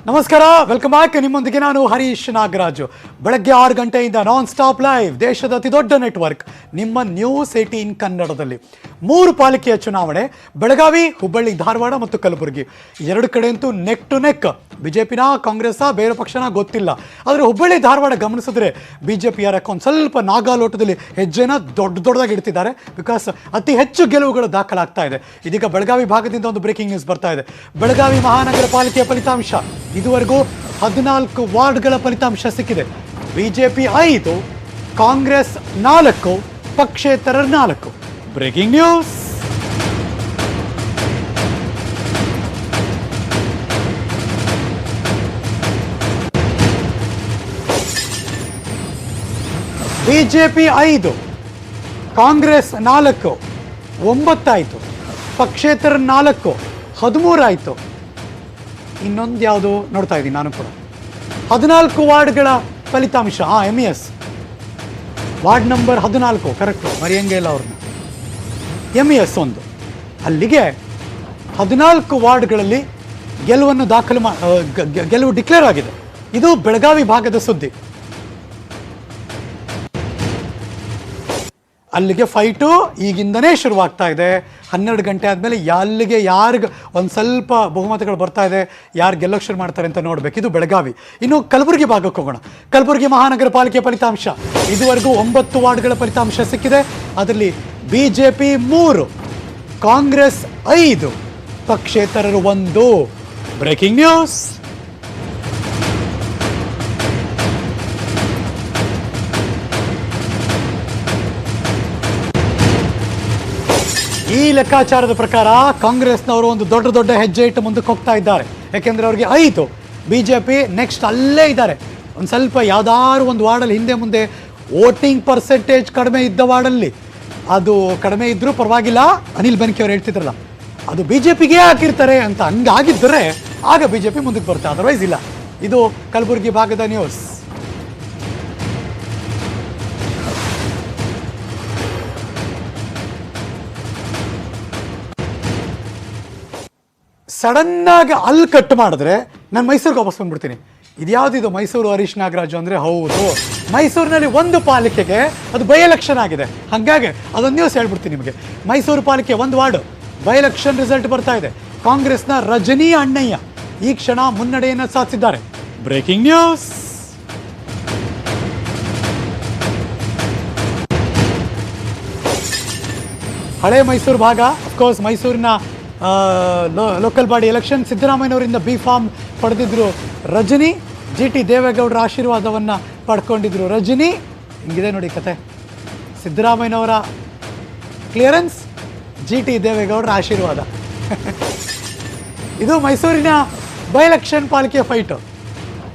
ನಮಸ್ಕಾರ, welcome back. ನಿಮ್ಮೊಂದಿಗೆ ನಾನು ಹರೀಶ್ ನಾಗರಾಜು. ಬೆಳಗ್ಗೆ 6 ಗಂಟೆಯಿಂದ ನಾನ್ ಸ್ಟಾಪ್ ಲೈವ್, ದೇಶದ ಅತಿ ದೊಡ್ಡ ನೆಟ್ವರ್ಕ್ ನಿಮ್ಮ ನ್ಯೂಸ್ 18 ಕನ್ನಡದಲ್ಲಿ. 3 ಪಾಲಿಕೆಯ ಚುನಾವಣೆ, ಬೆಳಗಾವಿ, ಹುಬ್ಬಳ್ಳಿ, ಧಾರವಾಡ ಮತ್ತು ಕಲಬುರಗಿ. ಎರಡು ಕಡೆ ಅಂತೂ ನೆಕ್ ಟು ನೆಕ್. ಬಿಜೆಪಿನ, ಕಾಂಗ್ರೆಸ್, ಬೇರೆ ಪಕ್ಷನ ಗೊತ್ತಿಲ್ಲ. ಆದರೆ ಹುಬ್ಬಳ್ಳಿ, ಧಾರವಾಡ ಗಮನಿಸಿದ್ರೆ ಬಿಜೆಪಿಯರ ಒಂದು ಸ್ವಲ್ಪ ನಾಗಾಲೋಟದಲ್ಲಿ ಹೆಜ್ಜೆನ ದೊಡ್ಡದಾಗಿ ಇಡ್ತಿದ್ದಾರೆ. ಬಿಕಾಸ್ ಅತಿ ಹೆಚ್ಚು ಗೆಲುವುಗಳು ದಾಖಲಾಗ್ತಾ ಇದೆ. ಇದೀಗ ಬೆಳಗಾವಿ ಭಾಗದಿಂದ ಒಂದು ಬ್ರೇಕಿಂಗ್ ನ್ಯೂಸ್ ಬರ್ತಾ ಇದೆ. ಬೆಳಗಾವಿ ಮಹಾನಗರ ಪಾಲಿಕೆಯ ಫಲಿತಾಂಶ ಇದುವರೆಗೂ 14 ವಾರ್ಡ್ಗಳ ಫಲಿತಾಂಶ ಸಿಕ್ಕಿದೆ. ಬಿಜೆಪಿ 5, ಕಾಂಗ್ರೆಸ್ 4, ಪಕ್ಷೇತರ 4. Breaking news. ಬಿಜೆಪಿ 5, ಕಾಂಗ್ರೆಸ್ 4, 9 ಆಯಿತು. ಪಕ್ಷೇತರ 4, 13 ಆಯಿತು. ಇನ್ನೊಂದು ಯಾವುದು ನೋಡ್ತಾ ಇದ್ದೀನಿ ನಾನು ಕೂಡ. 14 ವಾರ್ಡ್ಗಳ ಫಲಿತಾಂಶ. MES ವಾರ್ಡ್ ನಂಬರ್ 14, ಕರೆಕ್ಟು, ಮರಿಯಂಗೆ ಇಲ್ಲ ಅವ್ರನ್ನ. MES 1. ಅಲ್ಲಿಗೆ 14 ವಾರ್ಡ್ಗಳಲ್ಲಿ ಗೆಲುವನ್ನು ಗೆಲುವು ಡಿಕ್ಲೇರ್ ಆಗಿದೆ. ಇದು ಬೆಳಗಾವಿ ಭಾಗದ ಸುದ್ದಿ. ಅಲ್ಲಿಗೆ ಫೈಟು ಈಗಿಂದನೇ ಶುರುವಾಗ್ತಾ ಇದೆ. 12 ಗಂಟೆ ಆದಮೇಲೆ ಯಾರಿಗೆ ಒಂದು ಸ್ವಲ್ಪ ಬಹುಮತಗಳು ಬರ್ತಾ ಇದೆ, ಯಾರು ಗೆಲ್ಲೋಕೆ ಶುರು ಮಾಡ್ತಾರೆ ಅಂತ ನೋಡಬೇಕು. ಇದು ಬೆಳಗಾವಿ. ಇನ್ನು ಕಲಬುರಗಿ ಭಾಗಕ್ಕೆ ಹೋಗೋಣ. ಕಲಬುರಗಿ ಮಹಾನಗರ ಪಾಲಿಕೆ ಫಲಿತಾಂಶ ಇದುವರೆಗೂ 9 ವಾರ್ಡ್ಗಳ ಫಲಿತಾಂಶ ಸಿಕ್ಕಿದೆ. ಅದರಲ್ಲಿ ಬಿಜೆಪಿ 3, ಕಾಂಗ್ರೆಸ್ 5, ಪಕ್ಷೇತರರು 1. Breaking news. ಈ ಲೆಕ್ಕಾಚಾರದ ಪ್ರಕಾರ ಕಾಂಗ್ರೆಸ್ನವರು ಒಂದು ದೊಡ್ಡ ಹೆಜ್ಜೆ ಇಟ್ಟು ಮುಂದಕ್ಕೆ ಹೋಗ್ತಾ ಇದ್ದಾರೆ. ಯಾಕೆಂದರೆ ಅವ್ರಿಗೆ 5, ಬಿಜೆಪಿ ನೆಕ್ಸ್ಟ್ ಅಲ್ಲೇ ಇದ್ದಾರೆ. ಒಂದು ಸ್ವಲ್ಪ ಯಾವ್ದಾದ್ರು ಒಂದು ವಾರ್ಡಲ್ಲಿ ಹಿಂದೆ ಮುಂದೆ ವೋಟಿಂಗ್ ಪರ್ಸೆಂಟೇಜ್ ಕಡಿಮೆ ಇದ್ದ ವಾರ್ಡಲ್ಲಿ, ಅದು ಕಡಿಮೆ ಇದ್ದರೂ ಪರವಾಗಿಲ್ಲ, ಅನಿಲ್ ಬೆನ್ಕೆ ಅವ್ರು ಹೇಳ್ತಿದ್ರಲ್ಲ, ಅದು ಬಿಜೆಪಿಗೆ ಹಾಕಿರ್ತಾರೆ ಅಂತ. ಹಂಗಾಗಿದ್ದರೆ ಆಗ ಬಿಜೆಪಿ ಮುಂದಕ್ಕೆ ಬರುತ್ತೆ, ಅದರ್ವೈಸ್ ಇಲ್ಲ. ಇದು ಕಲಬುರಗಿ ಭಾಗದ ನ್ಯೂಸ್. ಸಡನ್ನಾಗಿ ಅಲ್ಲಿ ಕಟ್ ಮಾಡಿದ್ರೆ ನಾನು ಮೈಸೂರಿಗೆ ವಾಪಸ್ ಬಂದ್ಬಿಡ್ತೀನಿ. ಇದ್ಯಾವುದಿದು ಮೈಸೂರು ಹರೀಶ್ ನಾಗರಾಜು ಅಂದರೆ? ಹೌದು, ಮೈಸೂರಿನಲ್ಲಿ ಒಂದು ಪಾಲಿಕೆಗೆ ಅದು ಬೈ ಎಲೆಕ್ಷನ್ ಆಗಿದೆ. ಹಾಗಾಗಿ ಅದೊಂದು ನ್ಯೂಸ್ ಹೇಳ್ಬಿಡ್ತೀನಿ ನಿಮಗೆ. ಮೈಸೂರು ಪಾಲಿಕೆ 1 ವಾರ್ಡ್ ಬೈ ಎಲೆಕ್ಷನ್ ರಿಸಲ್ಟ್ ಬರ್ತಾ ಇದೆ. ಕಾಂಗ್ರೆಸ್ನ ರಜನಿ ಅಣ್ಣಯ್ಯ ಈ ಕ್ಷಣ ಮುನ್ನಡೆಯನ್ನು ಸಾಧಿಸಿದ್ದಾರೆ. Breaking news. ಹಳೆ ಮೈಸೂರು ಭಾಗ, ಅಫ್ಕೋರ್ಸ್ ಮೈಸೂರಿನ ಲೋಕಲ್ ಬಾಡಿ ಎಲೆಕ್ಷನ್. ಸಿದ್ದರಾಮಯ್ಯನವರಿಂದ ಬಿ ಫಾರ್ಮ್ ಪಡೆದಿದ್ರು ರಜನಿ. GT ದೇವೇಗೌಡರ ಆಶೀರ್ವಾದವನ್ನು ಪಡ್ಕೊಂಡಿದ್ರು ರಜನಿ. ಹಿಂಗಿದೆ ನೋಡಿ ಕತೆ. ಸಿದ್ದರಾಮಯ್ಯನವರ ಕ್ಲಿಯರೆನ್ಸ್, GT ದೇವೇಗೌಡರ ಆಶೀರ್ವಾದ. ಇದು ಮೈಸೂರಿನ ಬೈ ಎಲೆಕ್ಷನ್ ಪಾಲಿಕೆ ಫೈಟು.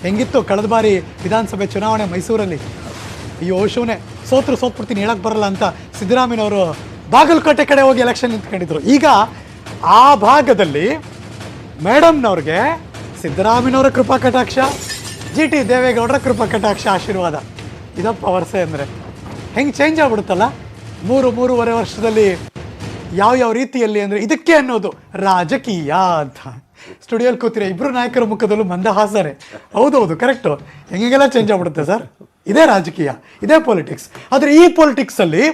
ಹೆಂಗಿತ್ತು ಕಳೆದ ಬಾರಿ ವಿಧಾನಸಭೆ ಚುನಾವಣೆ ಮೈಸೂರಲ್ಲಿ? ಅಯ್ಯೋ ಶಿವನೇ, ಸೋತ್ಬಿಡ್ತೀನಿ, ಹೇಳಕ್ಕೆ ಬರಲ್ಲ ಅಂತ ಸಿದ್ದರಾಮಯ್ಯನವರು ಬಾಗಲಕೋಟೆ ಕಡೆ ಹೋಗಿ ಎಲೆಕ್ಷನ್ ನಿಂತ್ಕೊಂಡಿದ್ರು. ಈಗ ಆ ಭಾಗದಲ್ಲಿ ಮೇಡಮ್ನವ್ರಿಗೆ ಸಿದ್ದರಾಮಯ್ಯನವರ ಕೃಪಾ ಕಟಾಕ್ಷ, GT ದೇವೇಗೌಡರ ಕೃಪಾ ಕಟಾಕ್ಷ ಆಶೀರ್ವಾದ. ಇದಪ್ಪ ವರ್ಷೆ ಅಂದರೆ ಹೆಂಗೆ ಚೇಂಜ್ ಆಗ್ಬಿಡುತ್ತಲ್ಲ 3-3.5 ವರ್ಷದಲ್ಲಿ. ಯಾವ ರೀತಿಯಲ್ಲಿ ಅಂದರೆ ಇದಕ್ಕೆ ಅನ್ನೋದು ರಾಜಕೀಯ ಅಂತ. ಸ್ಟುಡಿಯೋಲ್ಲಿ ಕೂತಿರೋ ಇಬ್ಬರು ನಾಯಕರ ಮುಖದಲ್ಲೂ ಮಂದಹಾಸನೆ. ಹೌದೌದು, ಕರೆಕ್ಟು. ಹೆಂಗೆಲ್ಲ ಚೇಂಜ್ ಆಗ್ಬಿಡುತ್ತೆ ಸರ್. ಇದೇ ರಾಜಕೀಯ, ಇದೇ ಪೊಲಿಟಿಕ್ಸ್. ಆದರೆ ಈ ಪೊಲಿಟಿಕ್ಸಲ್ಲಿ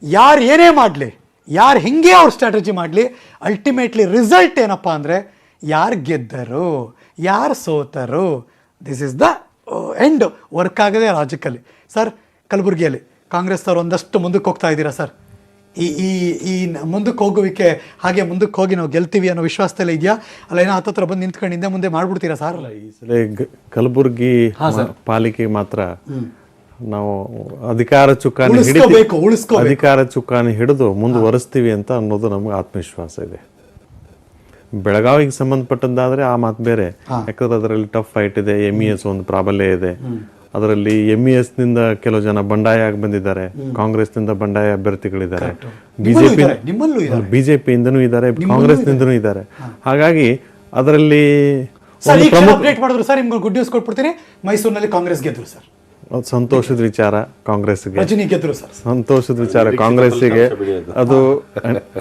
ಯಾರು ಏನೇ ಮಾಡಲಿ, ಯಾರು ಹಿಂಗೆ ಅವ್ರ ಸ್ಟ್ರಾಟಜಿ ಮಾಡಲಿ, ಅಲ್ಟಿಮೇಟ್ಲಿ ರಿಸಲ್ಟ್ ಏನಪ್ಪ ಅಂದರೆ ಯಾರು ಗೆದ್ದರು, ಯಾರು ಸೋತರು, this is the end. Work ಆಗದೆ ರಾಜಕೀಯಲ್ಲಿ. ಸರ್, ಕಲಬುರಗಿಯಲ್ಲಿ ಕಾಂಗ್ರೆಸ್ನವ್ರು ಒಂದಷ್ಟು ಮುಂದಕ್ಕೆ ಹೋಗ್ತಾ ಇದ್ದೀರಾ ಸರ್? ಈ ಮುಂದಕ್ಕೆ ಹೋಗುವಿಕೆ, ಹಾಗೆ ಮುಂದಕ್ಕೆ ಹೋಗಿ ನಾವು ಗೆಲ್ತೀವಿ ಅನ್ನೋ ವಿಶ್ವಾಸದಲ್ಲೇ ಇದೆಯಾ? ಅಲ್ಲ ಏನೋ ಹತ್ತತ್ರ ಬಂದು ನಿಂತ್ಕೊಂಡು ಹಿಂದೆ ಮುಂದೆ ಮಾಡ್ಬಿಡ್ತೀರಾ ಸರ್? ಈ ಸಲ ಕಲಬುರಗಿ ಪಾಲಿಕೆ ಮಾತ್ರ ನಾವು ಅಧಿಕಾರ ಚುಕ್ಕಾಣಿ ಹಿಡಿದು ಮುಂದುವರಿಸ್ತೀವಿ ಅಂತ ಅನ್ನೋದು ನಮ್ಗೆ ಆತ್ಮವಿಶ್ವಾಸ ಇದೆ. ಬೆಳಗಾವಿಗೆ ಸಂಬಂಧಪಟ್ಟದ್ದಾದ್ರೆ ಆ ಮಾತು ಬೇರೆ. ಯಾಕಂದ್ರೆ ಅದರಲ್ಲಿ ಟಫ್ ಫೈಟ್ ಇದೆ. MES ಒಂದು ಪ್ರಾಬಲ್ಯ ಇದೆ. ಅದರಲ್ಲಿ MES ನಿಂದ ಕೆಲವು ಜನ ಬಂಡಾಯ ಆಗಿ ಬಂದಿದ್ದಾರೆ, ಕಾಂಗ್ರೆಸ್ ನಿಂದ ಬಂಡಾಯ ಅಭ್ಯರ್ಥಿಗಳಿದ್ದಾರೆ, ಬಿಜೆಪಿಯಿಂದನೂ ಇದ್ದಾರೆ, ಕಾಂಗ್ರೆಸ್ ನಿಂದನೂ ಇದ್ದಾರೆ. ಹಾಗಾಗಿ ಅದರಲ್ಲಿ ಗುಡ್ ನ್ಯೂಸ್ ಕೊಟ್ಬಿಡ್ತೀನಿ, ಮೈಸೂರಿನಲ್ಲಿ ಕಾಂಗ್ರೆಸ್ ಗೆದ್ರು ಸರ್. ಸಂತೋಷದ ವಿಚಾರ ಕಾಂಗ್ರೆಸ್ಗೆ, ರಜನಿ ಗೆದ್ರು ಸರ್. ಸಂತೋಷದ ವಿಚಾರ ಕಾಂಗ್ರೆಸ್ಸಿಗೆ. ಅದು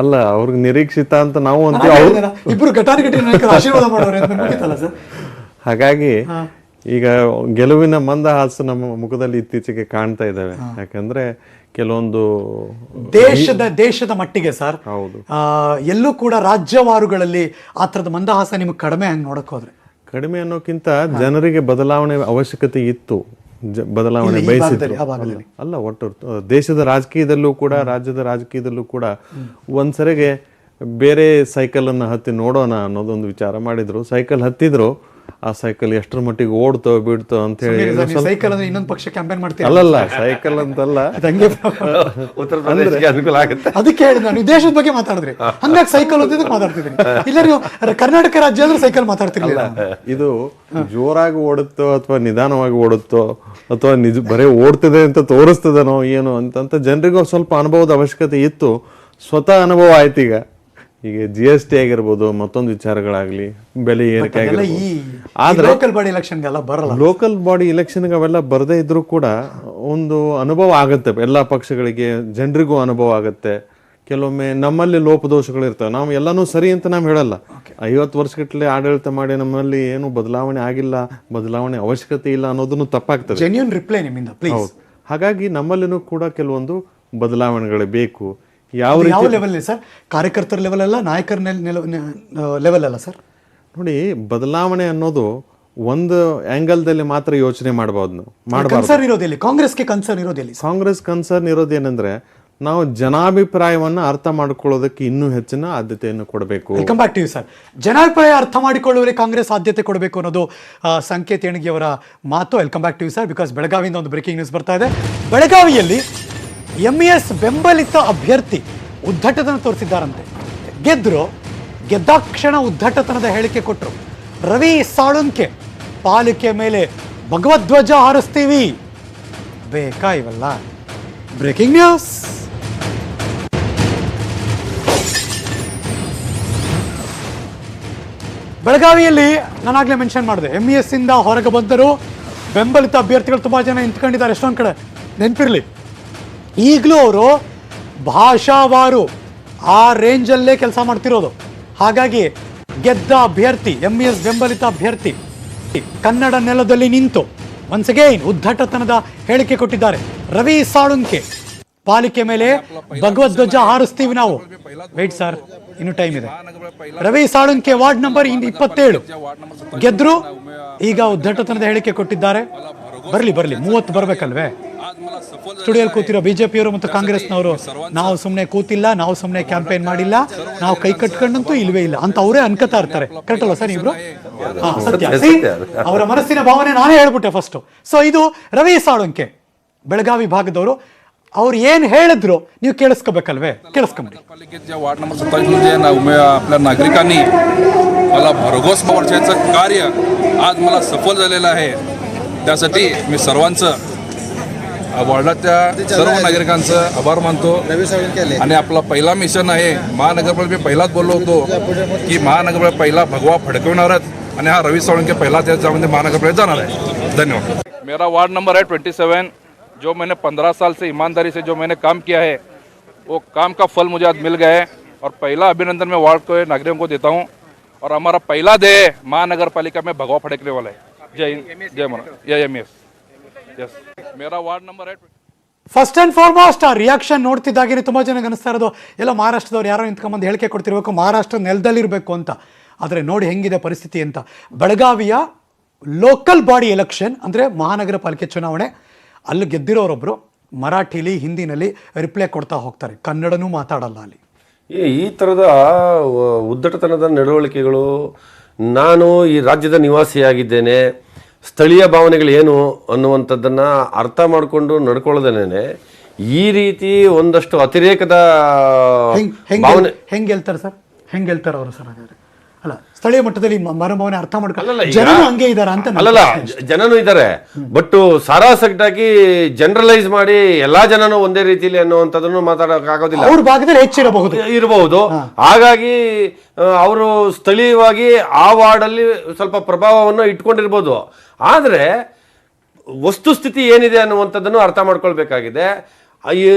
ಅಲ್ಲ, ಅವ್ರಿಗೆ ನಿರೀಕ್ಷಿತ ಅಂತ ನಾವು ಅಂತೀವಿ. ಇಬ್ರು ಘಟಾನುಘಟಿ ನಾಯಕರು ಆಶೀರ್ವಾದ ಮಾಡೋರು ಅಂತ ಮುಗಿತಲ್ಲ ಸರ್. ಹಾಗಾಗಿ ಈಗ ಗೆಲುವಿನ ಮಂದಹಾಸ ನಮ್ಮ ಮುಖದಲ್ಲಿ ಇತ್ತೀಚೆಗೆ ಕಾಣ್ತಾ ಇದ್ದಾವೆ. ಯಾಕಂದ್ರೆ ಕೆಲವೊಂದು ದೇಶದ ಮಟ್ಟಿಗೆ ಸರ್ ಹೌದು ಎಲ್ಲೂ ಕೂಡ ರಾಜ್ಯವಾರುಗಳಲ್ಲಿ ಆ ಥರದ ಮಂದಹಾಸ ನಿಮ್ಗೆ ಕಡಿಮೆ ಹಂಗೆ ನೋಡಕ್ ಹೋದ್ರೆ ಕಡಿಮೆ ಅನ್ನೋಕ್ಕಿಂತ ಜನರಿಗೆ ಬದಲಾವಣೆ ಅವಶ್ಯಕತೆ ಇತ್ತು, ಬದಲಾವಣೆ ಬಯಸಿದ್ರು. ಅಲ್ಲ, ಒಟ್ಟು ದೇಶದ ರಾಜಕೀಯದಲ್ಲೂ ಕೂಡ ರಾಜ್ಯದ ರಾಜಕೀಯದಲ್ಲೂ ಕೂಡ ಒಂದ್ಸರಿಗೆ ಬೇರೆ ಸೈಕಲ್ ಅನ್ನ ಹತ್ತಿ ನೋಡೋಣ ಅನ್ನೋದೊಂದು ವಿಚಾರ ಮಾಡಿದ್ರು. ಸೈಕಲ್ ಹತ್ತಿದ್ರು, ಆ ಸೈಕಲ್ ಎಷ್ಟರ ಮಟ್ಟಿಗೆ ಓಡ್ತೋ ಬಿಡ್ತೋ ಅಂತ ಹೇಳಿ ಸೈಕಲ್ ಅಂದ್ರೆ ಇನ್ನೊಂದು ಪಕ್ಷ ಕ್ಯಾಂಪೇನ್ ಮಾಡ್ತೀವಿ. ಅಲ್ಲಲ್ಲ, ಸೈಕಲ್ ಅಂತಲ್ಲ, ಅನುಕೂಲ ಆಗುತ್ತೆ. ಅದಕ್ಕೆ ಹೇಳಿ ನಾನು ದೇಶದ ಬಗ್ಗೆ ಮಾತಾಡಿದ್ರಿ, ಹಂಗಾಗಿ ಸೈಕಲ್ ಓದಿದ್ದಕ್ಕೆ ಮಾತಾಡ್ತಿದ್ದೀನಿ. ಇಲ್ಲ ನೀವು ಕರ್ನಾಟಕ ರಾಜ್ಯ ಅಂದ್ರೆ ಸೈಕಲ್ ಮಾತಾಡ್ತಿರ್ಲಿಲ್ಲ. ಇದು ಜೋರಾಗಿ ಓಡುತ್ತೋ ಅಥವಾ ನಿಧಾನವಾಗಿ ಓಡುತ್ತೋ ಅಥವಾ ಬರೀ ಓಡ್ತಿದೆ ಅಂತ ತೋರಿಸ್ತದನೋ ಏನು ಅಂತ ಜನರಿಗೂ ಸ್ವಲ್ಪ ಅನುಭವದ ಅವಶ್ಯಕತೆ ಇತ್ತು. ಸ್ವತಃ ಅನುಭವ ಆಯ್ತು. ಈಗ GST ಆಗಿರ್ಬೋದು, ಮತ್ತೊಂದು ವಿಚಾರಗಳಾಗ್ಲಿ, ಬೆಲೆ ಏರಿಕೆ ಆಗಿರ್ಬೋದು. ಆದ್ರೆ ಲೋಕಲ್ ಬಾಡಿ ಎಲೆಕ್ಷನ್ಗೆಲ್ಲ ಬರಲ್ಲ. ಲೋಕಲ್ ಬಾಡಿ ಎಲೆಕ್ಷನ್ಗೆ ಅವೆಲ್ಲ ಬರದೇ ಇದ್ರೂ ಕೂಡ ಒಂದು ಅನುಭವ ಆಗುತ್ತೆ ಎಲ್ಲ ಪಕ್ಷಗಳಿಗೆ, ಜನರಿಗೂ ಅನುಭವ ಆಗುತ್ತೆ. ಕೆಲವೊಮ್ಮೆ ನಮ್ಮಲ್ಲಿ ಲೋಪದೋಷಗಳು ಇರ್ತವೆ. ನಾವು ಎಲ್ಲಾನು ಸರಿ ಅಂತ ನಾವು ಹೇಳಲ್ಲ. 50 ವರ್ಷಗಟ್ಟಲೆ ಆಡಳಿತ ಮಾಡಿ ನಮ್ಮಲ್ಲಿ ಏನು ಬದಲಾವಣೆ ಆಗಿಲ್ಲ, ಬದಲಾವಣೆ ಅವಶ್ಯಕತೆ ಇಲ್ಲ ಅನ್ನೋದನ್ನು ತಪ್ಪಾಗ್ತದೆ. ಜೆನ್ಯೂನ್ ರಿಪ್ಲೈ ನಿಮ್ಮಿಂದ ಪ್ಲೀಸ್. ಹಾಗಾಗಿ ನಮ್ಮಲ್ಲಿನೂ ಕೂಡ ಕೆಲವೊಂದು ಬದಲಾವಣೆಗಳು ಬೇಕು. ಯಾವ ಲೆವೆಲ್ ಸರ್? ಕಾರ್ಯಕರ್ತರ ಲೆವೆಲ್ ಅಲ್ಲ, ನಾಯಕರ ಲೆವೆಲ್ ಅಲ್ಲ ಸರ್? ನೋಡಿ, ಬದಲಾವಣೆ ಅನ್ನೋದು ಒಂದು ಆಂಗಲ್ದಲ್ಲಿ ಮಾತ್ರ ಯೋಚನೆ ಮಾಡಬಹುದು. ನಾವು ಮಾಡಬಾರ್ದು. ಕನ್ಸರ್ನ್ ಇರೋದಿಲ್ಲ ಕಾಂಗ್ರೆಸ್ಗೆ, ಕನ್ಸರ್ನ್ ಇರೋದಿಲ್ಲ. ಕಾಂಗ್ರೆಸ್ ಕನ್ಸರ್ನ್ ಇರೋದೇನೆಂದ್ರೆ ನಾವು ಜನಾಭಿಪ್ರಾಯವನ್ನ ಅರ್ಥ ಮಾಡಿಕೊಳ್ಳೋದಕ್ಕೆ ಇನ್ನೂ ಹೆಚ್ಚಿನ ಆದ್ಯತೆಯನ್ನು ಕೊಡಬೇಕು. Welcome back to you sir. ಜನಾಭಿಪ್ರಾಯ ಅರ್ಥ ಮಾಡಿಕೊಳ್ಳುವಲ್ಲಿ ಕಾಂಗ್ರೆಸ್ ಆದ್ಯತೆ ಕೊಡಬೇಕು ಅನ್ನೋದು ಸಂಕೇತ್ ಏಣಗಿಯವರ ಮಾತು. Welcome back to you sir. Because ಬೆಳಗಾವಿಯಿಂದ ಒಂದು ಬ್ರೇಕಿಂಗ್ ನ್ಯೂಸ್ ಬರ್ತಾ ಇದೆ. ಬೆಳಗಾವಿಯಲ್ಲಿ MES ಬೆಂಬಲಿತ ಅಭ್ಯರ್ಥಿ ಉದ್ದಟತನ ತೋರಿಸಿದ್ದಾರಂತೆ. ಗೆದ್ದಾಕ್ಷಣ ಉದ್ದಟತನದ ಹೇಳಿಕೆ ಕೊಟ್ಟರು. ರವಿ ಸಾಳುಂಕೆ ಪಾಲಿಕೆ ಮೇಲೆ ಭಗವಧ್ವಜ ಹಾರಿಸ್ತೀವಿ. ಬೇಕಾ ಇವೆಲ್ಲ? Breaking news. ಬೆಳಗಾವಿಯಲ್ಲಿ ನಾನಾಗಲೇ ಮೆನ್ಷನ್ ಮಾಡಿದೆ, MES ಇಂದ ಹೊರಗೆ ಬಂದರು ಬೆಂಬಲಿತ ಅಭ್ಯರ್ಥಿಗಳು ತುಂಬಾ ಜನ ನಿಂತ್ಕೊಂಡಿದ್ದಾರೆ ಎಷ್ಟೊಂದು ಕಡೆ, ನೆನಪಿರಲಿ. ಈಗಲೂ ಅವರು ಭಾಷಾವಾರು ಆ ರೇಂಜಲ್ಲೇ ಕೆಲಸ ಮಾಡ್ತಿರೋದು. ಹಾಗಾಗಿ ಗೆದ್ದ ಅಭ್ಯರ್ಥಿ, MES ಬೆಂಬಲಿತ ಅಭ್ಯರ್ಥಿ ಕನ್ನಡ ನೆಲದಲ್ಲಿ ನಿಂತು ಒನ್ಸ್ ಅಗೈನ್ ಉದ್ದಟತನದ ಹೇಳಿಕೆ ಕೊಟ್ಟಿದ್ದಾರೆ. ರವಿ ಸಾಳುಂಕೆ ಪಾಲಿಕೆ ಮೇಲೆ ಭಗವಧ್ವಜ ಹಾರಿಸ್ತೀವಿ ನಾವು. ವೇಟ್ ಸರ್, ಇನ್ನು ಟೈಮ್ ಇದೆ. Ravi Salunke ward number 27 ಗೆದ್ರು. ಈಗ ಉದ್ದಟತನದ ಹೇಳಿಕೆ ಕೊಟ್ಟಿದ್ದಾರೆ. ಬರ್ಲಿ 30 ಬರ್ಬೇಕಲ್ವೇ? ಸ್ಟುಡಿಯೋಲ್ಲಿ ಕೂತಿರೋ ಬಿಜೆಪಿಯವರು ಮತ್ತು ಕಾಂಗ್ರೆಸ್ನವರು ನಾವು ಸುಮ್ಮನೆ ಕೂತಿಲ್ಲ, ನಾವು ಸುಮ್ಮನೆ ಕ್ಯಾಂಪೇನ್ ಮಾಡಿಲ್ಲ, ನಾವು ಕೈ ಕಟ್ಕೊಂಡಂತೂ ಇಲ್ವೇ ಇಲ್ಲ ಅಂತ ಅವರೇ ಅನ್ಕೋತಾ ಇರ್ತಾರೆ. ಕರೆಕ್ಟ್ ಅಲ್ವಾ ಸರ್ ಇಬ್ರು? ಸತ್ಯ. ಅವರ ಮನಸ್ಸಿನ ಭಾವನೆ ನಾನೇ ಹೇಳ್ಬಿಟ್ಟೆ ಫಸ್ಟ್. ಸೊ ಇದು ರವಿ ಸಾಳುಂಕೆ ಬೆಳಗಾವಿ ಭಾಗದವರು. ಅವ್ರು ಏನ್ ಹೇಳಿದ್ರು ನೀವು ಕೇಳಿಸ್ಕೋಬೇಕಲ್ವೇ? ಕೇಳಿಸ್ಕೊಂಬಿಡಿ. वार्ड नंबर 27 आपल्या नागरिकांनी मला भरघोस वर्षाचं कार्य आज मला सफल झालेलं आहे. त्यासाठी मी सर्वांचं वार्डाच्या सर्व नागरिकांचं आभार मानतो. आणि आपला पहिला मिशन आहे महानगरपालिका. मी पहिलाच बोललो होतो की महानगरपालिका पहिला भगवा फडकवणारच आणि हा रवी साळुंके पहिला त्याच्यामध्ये महानगरपालिका जाणार आहे. धन्यवाद. मेरा वार्ड नंबर है 27. जो मैंने 15 साल से ईमानदारी से जो मैंने काम किया है वो काम का फल मुझे आज मिल गया है. और पहला अभिनंदन मैं वार्ड के नागरिकों को देता हूँ. और हमारा पहला ध्येय महानगर पालिका में भगवा फड़कने वाला है. जय हिंद, जय महाराज, MES. यस, मेरा वार्ड नंबर है. ಫಸ್ಟ್ ಅಂಡ್ ಫಾರ್ಮೋಸ್ಟ್ ಆ ರಿಯಾಕ್ಷನ್ ನೋಡ್ತಿದ್ದಾಗೇನೆ ತುಂಬ ಜನಕ್ಕೆ ಅನಿಸ್ತಾ ಇರೋದು ಎಲ್ಲ ಮಹಾರಾಷ್ಟ್ರದವ್ರು ಯಾರೋ ನಿಂತ್ಕೊಂಬಂದು ಹೇಳಿಕೆ ಕೊಡ್ತಿರ್ಬೇಕು, ಮಹಾರಾಷ್ಟ್ರ ನೆಲದಲ್ಲಿರಬೇಕು ಅಂತ. ಆದರೆ ನೋಡಿ ಹೆಂಗಿದೆ ಪರಿಸ್ಥಿತಿ ಅಂತ. ಬೆಳಗಾವಿಯ ಲೋಕಲ್ ಬಾಡಿ ಎಲೆಕ್ಷನ್ ಅಂದರೆ ಮಹಾನಗರ ಪಾಲಿಕೆ ಚುನಾವಣೆ, ಅಲ್ಲಿ ಗೆದ್ದಿರೋರೊಬ್ಬರು ಮರಾಠಿಲಿ ಹಿಂದಿನಲ್ಲಿ ರಿಪ್ಲೈ ಕೊಡ್ತಾ ಹೋಗ್ತಾರೆ, ಕನ್ನಡನೂ ಮಾತಾಡಲ್ಲ ಅಲ್ಲಿ. ಈ ಥರದ ಉದ್ದಟತನದ ನಡವಳಿಕೆಗಳು, ನಾನು ಈ ರಾಜ್ಯದ ನಿವಾಸಿಯಾಗಿದ್ದೇನೆ, ಸ್ಥಳೀಯ ಭಾವನೆಗಳೇನು ಅನ್ನುವಂಥದ್ದನ್ನು ಅರ್ಥ ಮಾಡಿಕೊಂಡು ನಡ್ಕೊಳ್ಳೋದೇನೆ ಈ ರೀತಿ ಒಂದಷ್ಟು ಅತಿರೇಕದ ಭಾವನೆ. ಹೆಂಗೆ ಹೇಳ್ತಾರೆ ಸರ್? ಹೆಂಗೆ ಹೇಳ್ತಾರೆ ಅವರು ಸರ್? ಹಾಗಾದ್ರೆ ಅಲ್ಲ, ಸ್ಥಳೀಯ ಮಟ್ಟದಲ್ಲಿ ಮನೋಭಾವನೆ ಅರ್ಥ ಮಾಡ್ಕೊಳ್ಳಲ್ಲ, ಜನರು ಹಂಗೆ ಇದ್ದಾರೆ ಅಂತ. ಅಲ್ಲಲ್ಲ, ಜನನು ಇದ್ದಾರೆ, ಬಟ್ ಸಾರಾಸಗಟಾಗಿ ಜನರಲೈಸ್ ಮಾಡಿ ಎಲ್ಲಾ ಜನನು ಒಂದೇ ರೀತಿಯಲ್ಲಿ ಅನ್ನುವಂಥದ್ದನ್ನು ಮಾತಾಡೋಕ್ಕಾಗೋದಿಲ್ಲ. ಅವ್ರ ಭಾಗದಲ್ಲಿ ಹೆಚ್ಚಿರಬಹುದು. ಹಾಗಾಗಿ ಅವರು ಸ್ಥಳೀಯವಾಗಿ ಆ ವಾರ್ಡಲ್ಲಿ ಸ್ವಲ್ಪ ಪ್ರಭಾವವನ್ನು ಇಟ್ಕೊಂಡಿರ್ಬೋದು. ಆದರೆ ವಸ್ತುಸ್ಥಿತಿ ಏನಿದೆ ಅನ್ನುವಂಥದ್ದನ್ನು ಅರ್ಥ ಮಾಡ್ಕೊಳ್ಬೇಕಾಗಿದೆ.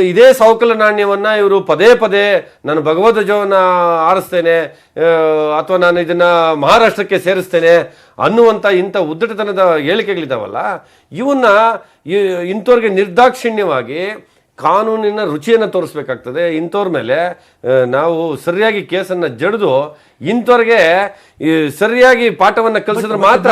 ಇದೇ ಸವಕಲ ನಾಣ್ಯವನ್ನ ಇವರು ಪದೇ ಪದೇ ನಾನು ಭಗವಧ್ವಜವನ್ನ ಆರಿಸ್ತೇನೆ ಅಥವಾ ನಾನು ಇದನ್ನ ಮಹಾರಾಷ್ಟ್ರಕ್ಕೆ ಸೇರಿಸ್ತೇನೆ ಅನ್ನುವಂಥ ಇಂಥ ಉದ್ದಟತನದ ಹೇಳಿಕೆಗಳಿದಾವಲ್ಲ, ಇವನ್ನ ಇಂಥವ್ರಿಗೆ ನಿರ್ದಾಕ್ಷಿಣ್ಯವಾಗಿ ಕಾನೂನಿನ ರುಚಿಯನ್ನು ತೋರಿಸ್ಬೇಕಾಗ್ತದೆ. ಇಂಥವ್ರ ಮೇಲೆ ನಾವು ಸರಿಯಾಗಿ ಕೇಸನ್ನು ಜಡಿದು ಇಂಥವ್ರಿಗೆ ಸರಿಯಾಗಿ ಪಾಠವನ್ನು ಕಲಿಸಿದ್ರೆ ಮಾತ್ರ.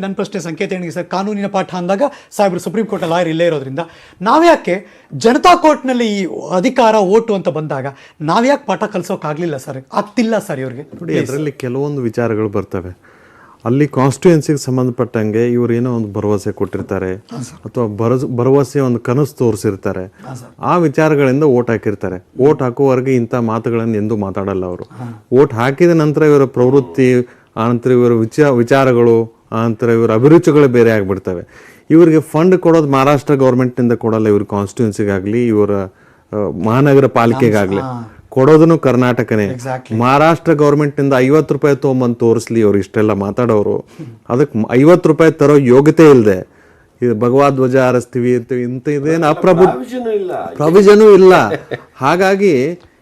ನನ್ನ ಪ್ರಶ್ನೆ ಸಂಕೇತ ಏನಿಗೆ ಸರ್, ಕಾನೂನಿನ ಪಾಠ ಅಂದಾಗ ಸಾಹೇಬ್ರು ಸುಪ್ರೀಂ ಕೋರ್ಟ್ ಲಾಯರ್ ಇಲ್ಲೇ ಇರೋದ್ರಿಂದ ನಾವ್ಯಾಕೆ ಜನತಾ ಕೋರ್ಟ್ನಲ್ಲಿ ಈ ಅಧಿಕಾರ ಓಟು ಅಂತ ಬಂದಾಗ ನಾವ್ಯಾಕೆ ಪಾಠ ಕಲಿಸೋಕ್ಕಾಗಲಿಲ್ಲ ಸರ್? ಆಗ್ತಿಲ್ಲ ಸರ್ ಇವ್ರಿಗೆ. ನೋಡಿ, ಅದರಲ್ಲಿ ಕೆಲವೊಂದು ವಿಚಾರಗಳು ಬರ್ತವೆ. ಅಲ್ಲಿ ಕಾನ್ಸ್ಟಿಟ್ಯೂನ್ಸಿಗೆ ಸಂಬಂಧಪಟ್ಟಂಗೆ ಇವ್ರು ಏನೋ ಒಂದು ಭರವಸೆ ಕೊಟ್ಟಿರ್ತಾರೆ ಅಥವಾ ಭರವಸೆ ಒಂದು ಕನಸು ತೋರಿಸಿರ್ತಾರೆ. ಆ ವಿಚಾರಗಳಿಂದ ಓಟ್ ಹಾಕಿರ್ತಾರೆ. ಓಟ್ ಹಾಕುವವರೆಗೆ ಇಂಥ ಮಾತುಗಳನ್ನು ಎಂದೂ ಮಾತಾಡಲ್ಲ ಅವರು. ಓಟ್ ಹಾಕಿದ ನಂತರ ಇವರ ಪ್ರವೃತ್ತಿ, ಆನಂತರ ಇವರ ವಿಚಾರಗಳು, ಆನಂತರ ಇವರ ಅಭಿರುಚಿಗಳು ಬೇರೆ ಆಗಿಬಿಡ್ತವೆ. ಇವರಿಗೆ ಫಂಡ್ ಕೊಡೋದು ಮಹಾರಾಷ್ಟ್ರ ಗೌರ್ಮೆಂಟ್ನಿಂದ ಕೊಡಲ್ಲ. ಇವ್ರ ಕಾನ್ಸ್ಟಿಟ್ಯೂನ್ಸಿಗಾಗಲಿ ಇವರ ಮಹಾನಗರ ಪಾಲಿಕೆಗಾಗಲಿ ಕೊಡೋದನ್ನು ಕರ್ನಾಟಕನೇ. ಮಹಾರಾಷ್ಟ್ರ ಗೌರ್ಮೆಂಟ್ನಿಂದ 50 ರೂಪಾಯಿ ತೊಗೊಂಬಂದು ತೋರಿಸ್ಲಿ ಅವ್ರು ಇಷ್ಟೆಲ್ಲ ಮಾತಾಡೋರು. ಅದಕ್ಕೆ 50 ರೂಪಾಯಿ ತರೋ ಯೋಗ್ಯತೆ ಇಲ್ಲದೆ ಇದು ಭಗವಧ್ವಜ ಆರಿಸ್ತೀವಿ ಇಂಥ ಇದೇನು ಪ್ರಾವಿಷನೂ ಇಲ್ಲ. ಹಾಗಾಗಿ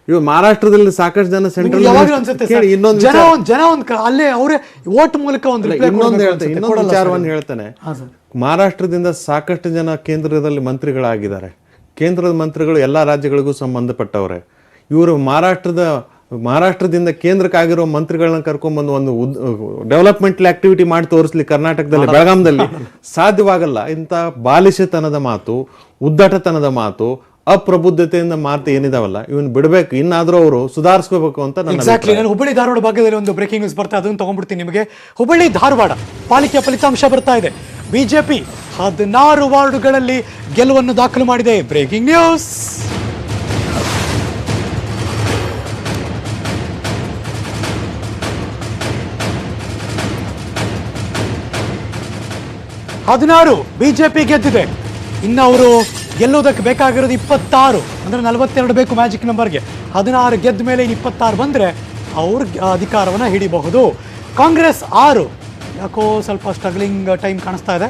ಇವ್ ಮಹಾರಾಷ್ಟ್ರದಲ್ಲಿ ಸಾಕಷ್ಟು ಜನ ಸೆಂಟ್ರಲ್ ಅಲ್ಲೇ ಅವರೇ ಓಟ್ ಮೂಲಕ ಇನ್ನೊಂದು ವಿಚಾರವನ್ನು ಹೇಳ್ತಾನೆ. ಮಹಾರಾಷ್ಟ್ರದಿಂದ ಸಾಕಷ್ಟು ಜನ ಕೇಂದ್ರದಲ್ಲಿ ಮಂತ್ರಿಗಳಾಗಿದ್ದಾರೆ. ಕೇಂದ್ರದ ಮಂತ್ರಿಗಳು ಎಲ್ಲಾ ರಾಜ್ಯಗಳಿಗೂ ಸಂಬಂಧಪಟ್ಟವ್ರೆ. ಇವರು ಮಹಾರಾಷ್ಟ್ರದಿಂದ ಕೇಂದ್ರಕ್ಕಾಗಿರೋ ಮಂತ್ರಿಗಳನ್ನ ಕರ್ಕೊಂಡ್ಬಂದು ಒಂದು ಡೆವಲಪ್ಮೆಂಟಲ್ ಆಕ್ಟಿವಿಟಿ ಮಾಡಿ ತೋರಿಸ್ಲಿ ಕರ್ನಾಟಕದಲ್ಲಿ, ಬೆಳಗಾಂದಲ್ಲಿ ಸಾಧ್ಯವಾಗಲ್ಲ. ಇಂಥ ಬಾಲಿಶತನದ ಮಾತು, ಉದ್ದಟತನದ ಮಾತು, ಅಪ್ರಬುದ್ಧತೆಯಿಂದ ಮಾತು ಏನಿದಾವಲ್ಲ ಇವನ್ ಬಿಡಬೇಕು. ಇನ್ನಾದ್ರೂ ಅವರು ಸುಧಾರಿಸ್ಕೋಬೇಕು ಅಂತ ನಾನು ಹುಬ್ಬಳ್ಳಿ ಧಾರವಾಡ ಭಾಗದಲ್ಲಿ ಒಂದು ಬ್ರೇಕಿಂಗ್ ನ್ಯೂಸ್ ಬರ್ತಾ ಅದನ್ನು ತಗೊಂಡ್ಬಿಡ್ತೀನಿ ನಿಮಗೆ. ಹುಬ್ಬಳ್ಳಿ ಧಾರವಾಡ ಪಾಲಿಕೆಯ ಫಲಿತಾಂಶ ಬರ್ತಾ ಇದೆ. ಬಿಜೆಪಿ 16 ವಾರ್ಡುಗಳಲ್ಲಿ ಗೆಲುವನ್ನು ದಾಖಲು ಮಾಡಿದೆ. Breaking news. ಬಿಜೆಪಿ ಗೆದ್ದಿದೆ. ಇನ್ನು ಅವರು ಗೆಲ್ಲುವುದಕ್ಕೆ ಬೇಕಾಗಿರೋದು 26, ಅಂದ್ರೆ 42 ಬೇಕು ಮ್ಯಾಜಿಕ್ ನಂಬರ್ಗೆ. 16 ಗೆದ್ದ ಮೇಲೆ 26 ಬಂದರೆ ಅವ್ರ ಅಧಿಕಾರವನ್ನು ಹಿಡಿಬಹುದು. ಕಾಂಗ್ರೆಸ್ 6, ಯಾಕೋ ಸ್ವಲ್ಪ ಸ್ಟ್ರಗ್ಲಿಂಗ್ ಟೈಮ್ ಕಾಣಿಸ್ತಾ ಇದೆ.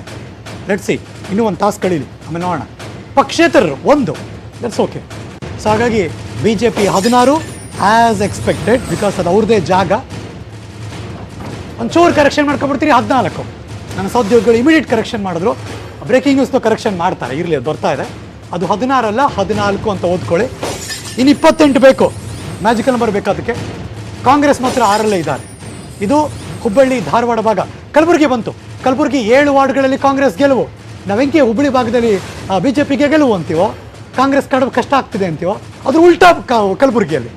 ಲೆಟ್ಸ್ ಸಿ, ಇನ್ನೂ ಒಂದು ತಾಸು ಕಳೀಲಿ, ಆಮೇಲೆ ನೋಡೋಣ. ಪಕ್ಷೇತರರು 1, ದಟ್ಸ್ ಓಕೆ. ಸೊ ಹಾಗಾಗಿ ಬಿಜೆಪಿ 16 ಆ್ಯಸ್ ಎಕ್ಸ್ಪೆಕ್ಟೆಡ್, ಬಿಕಾಸ್ ಅದು ಅವ್ರದ್ದೇ ಜಾಗ. ಒಂಚೂರು ಕರೆಕ್ಷನ್ ಮಾಡ್ಕೊಂಡ್ಬಿಡ್ತೀನಿ. 14 ನನ್ನ ಸಹೋದ್ಯೋಗಿಗಳು ಇಮಿಡಿಯೇಟ್ ಕರೆಕ್ಷನ್ ಮಾಡಿದ್ರು. ಬ್ರೇಕಿಂಗ್ ನ್ಯೂಸ್ನ ಕರೆಕ್ಷನ್ ಮಾಡ್ತಾರೆ, ಇರಲಿ, ಅದು ಬರ್ತಾ ಇದೆ. ಅದು 16 ಅಲ್ಲ 14 ಅಂತ ಓದ್ಕೊಳ್ಳಿ. ಇನ್ನು 28 ಬೇಕು ಮ್ಯಾಜಿಕಲ್ ನಂಬರ್ ಬೇಕಾದಕ್ಕೆ. ಕಾಂಗ್ರೆಸ್ ಮಾತ್ರ 6ರಲ್ಲೇ ಇದ್ದಾರೆ. ಇದು ಹುಬ್ಬಳ್ಳಿ ಧಾರವಾಡ ಭಾಗ. ಕಲಬುರಗಿ ಬಂತು. ಕಲಬುರಗಿ 7 ವಾರ್ಡ್ಗಳಲ್ಲಿ ಕಾಂಗ್ರೆಸ್ ಗೆಲುವು. ನಾವೆಂಗೆ ಹುಬ್ಬಳ್ಳಿ ಭಾಗದಲ್ಲಿ ಬಿಜೆಪಿಗೆ ಗೆಲುವು ಅಂತೀವೋ, ಕಾಂಗ್ರೆಸ್ ಕಷ್ಟ ಆಗ್ತಿದೆ ಅಂತೀವೋ, ಅದ್ರ ಉಲ್ಟಾ ಕಲಬುರಗಿಯಲ್ಲಿ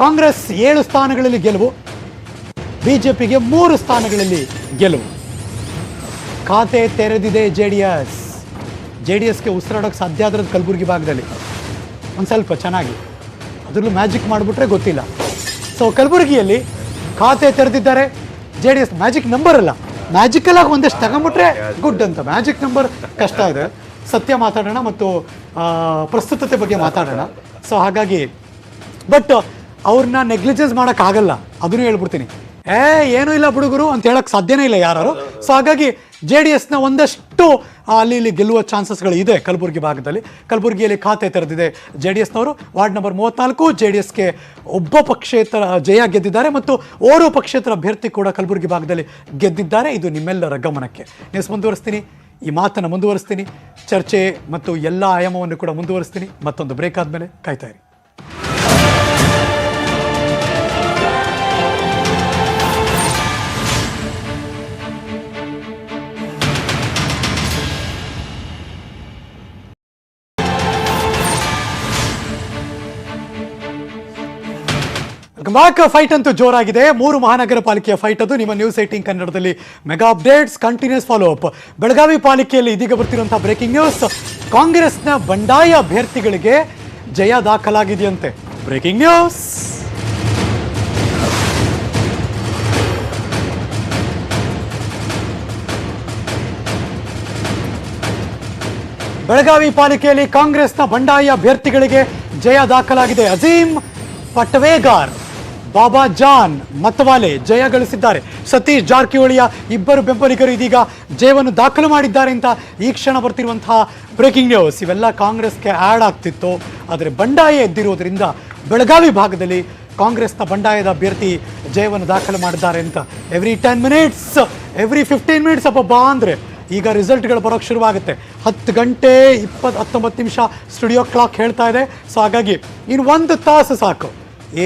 ಕಾಂಗ್ರೆಸ್ 7 ಸ್ಥಾನಗಳಲ್ಲಿ ಗೆಲುವು, ಬಿಜೆಪಿಗೆ 3 ಸ್ಥಾನಗಳಲ್ಲಿ ಗೆಲುವು. ಖಾತೆ ತೆರೆದಿದೆ ಜೆಡಿಎಸ್ಗೆ ಉಸಿರಾಡೋಕ್ಕೆ ಸಾಧ್ಯ ಆದ್ರದ್ದು ಕಲಬುರಗಿ ಭಾಗದಲ್ಲಿ ಒಂದು ಸ್ವಲ್ಪ ಚೆನ್ನಾಗಿ, ಅದರಲ್ಲೂ ಮ್ಯಾಜಿಕ್ ಮಾಡಿಬಿಟ್ರೆ ಗೊತ್ತಿಲ್ಲ. ಸೊ ಕಲಬುರಗಿಯಲ್ಲಿ ಖಾತೆ ತೆರೆದಿದ್ದಾರೆ ಜೆಡಿಎಸ್. ಮ್ಯಾಜಿಕ್ ನಂಬರ್ ಅಲ್ಲ, ಮ್ಯಾಜಿಕಲಾಗಿ ಒಂದಷ್ಟು ತಗೊಂಬಿಟ್ರೆ ಗುಡ್ ಅಂತ. ಮ್ಯಾಜಿಕ್ ನಂಬರ್ ಕಷ್ಟ ಇದೆ. ಸತ್ಯ ಮಾತಾಡೋಣ ಮತ್ತು ಪ್ರಸ್ತುತತೆ ಬಗ್ಗೆ ಮಾತಾಡೋಣ. ಸೊ ಹಾಗಾಗಿ ಬಟ್ ಅವ್ರನ್ನ ನೆಗ್ಲಿಜೆನ್ಸ್ ಮಾಡೋಕ್ಕಾಗಲ್ಲ, ಅದನ್ನು ಹೇಳ್ಬಿಡ್ತೀನಿ. ಏನೂ ಇಲ್ಲ ಹುಡುಗರು ಅಂತ ಹೇಳಕ್ಕೆ ಸಾಧ್ಯನೇ ಇಲ್ಲ ಯಾರು. ಸೊ ಹಾಗಾಗಿ ಜೆಡಿಎಸ್ನ ಒಂದಷ್ಟು ಅಲ್ಲಿ ಇಲ್ಲಿ ಗೆಲ್ಲುವ ಚಾನ್ಸಸ್ಗಳು ಇದೆ ಕಲಬುರಗಿ ಭಾಗದಲ್ಲಿ. ಕಲಬುರಗಿಯಲ್ಲಿ ಖಾತೆ ತೆರೆದಿದೆ ಜೆಡಿಎಸ್ನವರು. ವಾರ್ಡ್ ನಂಬರ್ 34 ಜೆಡಿಎಸ್ಗೆ ಒಬ್ಬ ಪಕ್ಷೇತರ ಜಯ ಗೆದ್ದಿದ್ದಾರೆ ಮತ್ತು ಓರ್ವ ಪಕ್ಷೇತರ ಅಭ್ಯರ್ಥಿ ಕೂಡ ಕಲಬುರಗಿ ಭಾಗದಲ್ಲಿ ಗೆದ್ದಿದ್ದಾರೆ. ಇದು ನಿಮ್ಮೆಲ್ಲರ ಗಮನಕ್ಕೆ. ನ್ಯೂಸ್ ಮುಂದುವರಿಸ್ತೀನಿ, ಈ ಮಾತನ್ನು ಮುಂದುವರಿಸ್ತೀನಿ, ಚರ್ಚೆ ಮತ್ತು ಎಲ್ಲ ಆಯಾಮವನ್ನು ಕೂಡ ಮುಂದುವರಿಸ್ತೀನಿ. ಮತ್ತೊಂದು ಬ್ರೇಕ್ ಆದಮೇಲೆ ಕಾಯ್ತಾ ಇರಿ. ಫೈಟ್ ಅಂತೂ ಜೋರಾಗಿದೆ. 3 ಮಹಾನಗರ ಪಾಲಿಕೆಯ ಫೈಟ್ ಅದು. ನಿಮ್ಮ ನ್ಯೂಸ್ 18 ಕನ್ನಡದಲ್ಲಿ mega updates, continuous follow up. Belagavi ಪಾಲಿಕೆಯಲ್ಲಿ ಇದೀಗ ಬರ್ತಿರುವಂತಹ ಬ್ರೇಕಿಂಗ್ ನ್ಯೂಸ್. ಕಾಂಗ್ರೆಸ್ನ ಬಂಡಾಯ ಅಭ್ಯರ್ಥಿಗಳಿಗೆ ಜಯ ದಾಖಲಾಗಿದೆಯಂತೆ. Breaking news. ಬೆಳಗಾವಿ ಪಾಲಿಕೆಯಲ್ಲಿ ಕಾಂಗ್ರೆಸ್ನ ಬಂಡಾಯ ಅಭ್ಯರ್ಥಿಗಳಿಗೆ ಜಯ ದಾಖಲಾಗಿದೆ. ಅಜೀಂ ಪಟ್ವೇಗಾರ್ ಬಾಬಾ ಜಾನ್ ಮತವಾಲೆ ಜಯ ಗಳಿಸಿದ್ದಾರೆ. ಸತೀಶ್ ಜಾರಕಿಹೊಳಿಯ ಇಬ್ಬರು ಬೆಂಬಲಿಗರು ಇದೀಗ ಜಯವನ್ನು ದಾಖಲು ಮಾಡಿದ್ದಾರೆ ಅಂತ ಈ ಕ್ಷಣ ಬರ್ತಿರುವಂತಹ ಬ್ರೇಕಿಂಗ್ ನ್ಯೂಸ್. ಇವೆಲ್ಲ ಕಾಂಗ್ರೆಸ್ಗೆ ಆ್ಯಡ್ ಆಗ್ತಿತ್ತು, ಆದರೆ ಬಂಡಾಯ ಎದ್ದಿರುವುದರಿಂದ ಬೆಳಗಾವಿ ಭಾಗದಲ್ಲಿ ಕಾಂಗ್ರೆಸ್ನ ಬಂಡಾಯದ ಅಭ್ಯರ್ಥಿ ಜಯವನ್ನು ದಾಖಲು ಮಾಡಿದ್ದಾರೆ ಅಂತ. ಎವ್ರಿ 10 minutes, ಎವ್ರಿ 15 minutes ಅಬ್ಬಬ್ಬಾ ಅಂದರೆ ಈಗ ರಿಸಲ್ಟ್ಗಳು ಬರೋಕ್ಕೆ ಶುರುವಾಗುತ್ತೆ. 10 ಗಂಟೆ 19 ನಿಮಿಷ ಸ್ಟುಡಿಯೋ ಕ್ಲಾಕ್ ಹೇಳ್ತಾ ಇದೆ. ಸೊ ಹಾಗಾಗಿ ಇನ್ನು 1 ತಾಸು ಸಾಕು,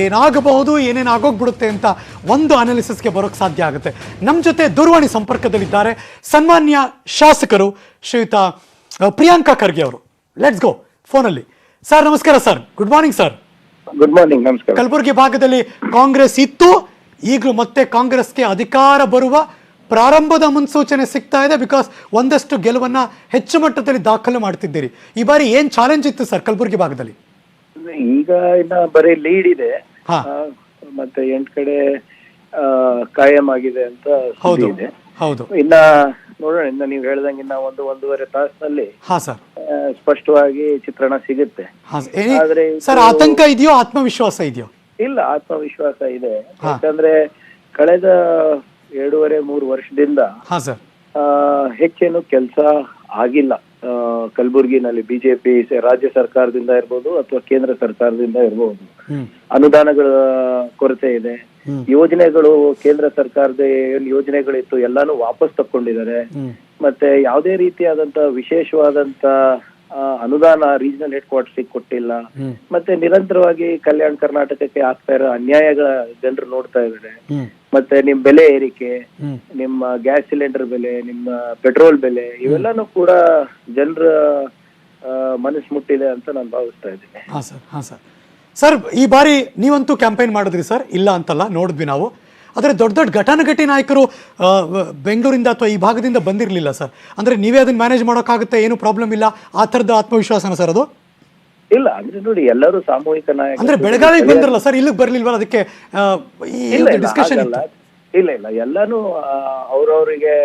ಏನಾಗಬಹುದು ಏನೇನು ಆಗೋಗ್ಬಿಡುತ್ತೆ ಅಂತ ಒಂದು ಅನಾಲಿಸಿಸ್ಗೆ ಬರೋಕ್ಕೆ ಸಾಧ್ಯ ಆಗುತ್ತೆ. ನಮ್ಮ ಜೊತೆ ದೂರವಾಣಿ ಸಂಪರ್ಕದಲ್ಲಿದ್ದಾರೆ ಸನ್ಮಾನ್ಯ ಶಾಸಕರು ಶ್ರೀಯುತ ಪ್ರಿಯಾಂಕಾ ಖರ್ಗೆ ಅವರು. ಲೆಟ್ಸ್ ಗೋ ಫೋನಲ್ಲಿ. ಸರ್ ನಮಸ್ಕಾರ sir, good morning sir. Good morning, ನಮಸ್ಕಾರ. ಕಲಬುರಗಿ ಭಾಗದಲ್ಲಿ ಕಾಂಗ್ರೆಸ್ ಇತ್ತು, ಈಗಲೂ ಮತ್ತೆ ಕಾಂಗ್ರೆಸ್ಗೆ ಅಧಿಕಾರ ಬರುವ ಪ್ರಾರಂಭದ ಮುನ್ಸೂಚನೆ ಸಿಗ್ತಾ ಇದೆ. ಬಿಕಾಸ್ ಒಂದಷ್ಟು ಗೆಲುವನ್ನ ಹೆಚ್ಚು ಮಟ್ಟದಲ್ಲಿ ದಾಖಲು ಮಾಡ್ತಿದ್ದೀರಿ. ಈ ಬಾರಿ ಏನ್ ಚಾಲೆಂಜ್ ಇತ್ತು ಸರ್ ಕಲಬುರಗಿ ಭಾಗದಲ್ಲಿ? ಈಗ ಇನ್ನ ಬರೀ ಲೀಡ್ ಇದೆ, ಹಾ. ಮತ್ತೆ 8 ಕಡೆ ಕಾಯಂ ಆಗಿದೆ ಅಂತ ಹೌದು ಇದೆ. ಹೌದು, ಇನ್ನ ನೋಡೋಣ, ಇನ್ನ ನೀವು ಹೇಳ್ದಂಗೆ ಇನ್ನ 1-1.5 ತಾಸಿನಲ್ಲಿ ಹಾ ಸರ್, ಸ್ಪಷ್ಟವಾಗಿ ಚಿತ್ರಣ ಸಿಗುತ್ತೆ. ಆದ್ರೆ ಸರ್ ಆತಂಕ ಇದೆಯೋ ಆತ್ಮವಿಶ್ವಾಸ ಇದೆಯೋ? ಇಲ್ಲ, ಆತ್ಮವಿಶ್ವಾಸ ಇದೆ. ಯಾಕಂದ್ರೆ ಕಳೆದ 2.5-3 ವರ್ಷದಿಂದ ಹಾ ಸರ್, ಹೆಚ್ಚೇನು ಕೆಲಸ ಆಗಿಲ್ಲ ಕಲಬುರ್ಗಿನಲ್ಲಿ. ಬಿಜೆಪಿ ರಾಜ್ಯ ಸರ್ಕಾರದಿಂದ ಇರ್ಬೋದು ಅಥವಾ ಕೇಂದ್ರ ಸರ್ಕಾರದಿಂದ ಇರ್ಬೋದು, ಅನುದಾನಗಳ ಕೊರತೆ ಇದೆ. ಯೋಜನೆಗಳು ಕೇಂದ್ರ ಸರ್ಕಾರದ ಏನ್ ಯೋಜನೆಗಳಿತ್ತು ಎಲ್ಲಾನು ವಾಪಸ್ ತಕೊಂಡಿದ್ದಾರೆ. ಮತ್ತೆ ಯಾವುದೇ ರೀತಿಯಾದಂತ ವಿಶೇಷವಾದಂತ ಅನುದಾನ ರೀಜನಲ್ ಹೆಡ್ ಕ್ವಾರ್ಟರ್ಸ್ ಕೊಟ್ಟಿಲ್ಲ. ಮತ್ತೆ ನಿರಂತರವಾಗಿ ಕಲ್ಯಾಣ ಕರ್ನಾಟಕಕ್ಕೆ ಆಗ್ತಾ ಇರೋ ಅನ್ಯಾಯಗಳ ಜನರು ನೋಡ್ತಾ ಇದ್ದಾರೆ. ಮತ್ತೆ ನಿಮ್ ಬೆಲೆ ಏರಿಕೆ, ನಿಮ್ಮ ಗ್ಯಾಸ್ ಸಿಲಿಂಡರ್ ಬೆಲೆ, ನಿಮ್ಮ ಪೆಟ್ರೋಲ್ ಬೆಲೆ, ಇವೆಲ್ಲಾನು ಕೂಡ ಜನರ ಮನಸ್ಸು ಮುಟ್ಟಿದೆ ಅಂತ ನಾನು ಭಾವಿಸ್ತಾ ಇದ್ದೀನಿ. ಹಾ ಸರ್, ಹಾ ಸರ್. ಸರ್ ಈ ಬಾರಿ ನೀವಂತೂ ಕ್ಯಾಂಪೇನ್ ಮಾಡಿದ್ರಿ ಸರ್, ಇಲ್ಲ ಅಂತಲ್ಲ, ನೋಡಿದ್ವಿ ನಾವು. ಆದರೆ ದೊಡ್ಡ ದೊಡ್ಡ ಘಟಾನುಘಟಿ ನಾಯಕರು ಬೆಂಗಳೂರಿಂದ ಅಥವಾ ಈ ಭಾಗದಿಂದ ಬಂದಿರಲಿಲ್ಲ ಸರ್. ಅಂದರೆ ನೀವೇ ಅದನ್ನ ಮ್ಯಾನೇಜ್ ಮಾಡೋಕ್ಕಾಗುತ್ತೆ, ಏನು ಪ್ರಾಬ್ಲಮ್ ಇಲ್ಲ, ಆ ಥರದ ಆತ್ಮವಿಶ್ವಾಸನ ಸರ್ ಅದು? ಇಲ್ಲ, ಅಂದ್ರೆ ನೋಡಿ, ಎಲ್ಲರೂ ಸಾಮೂಹಿಕ ನಾಯಕ. ಅಂದ್ರೆ ಬೆಳಗಾವಿಗೆ ಬಂದಿರಲ್ಲ ಸರ್, ಇಲ್ಲಿಗೆ ಬರ್ಲಿಲ್ವಲ್ಲ, ಅದಕ್ಕೆ ಡಿಸ್ಕಷನ್ ಇಲ್ಲ ಇಲ್ಲ, ಎಲ್ಲಾನು ಅವ್ರವ್ರಿಗೆ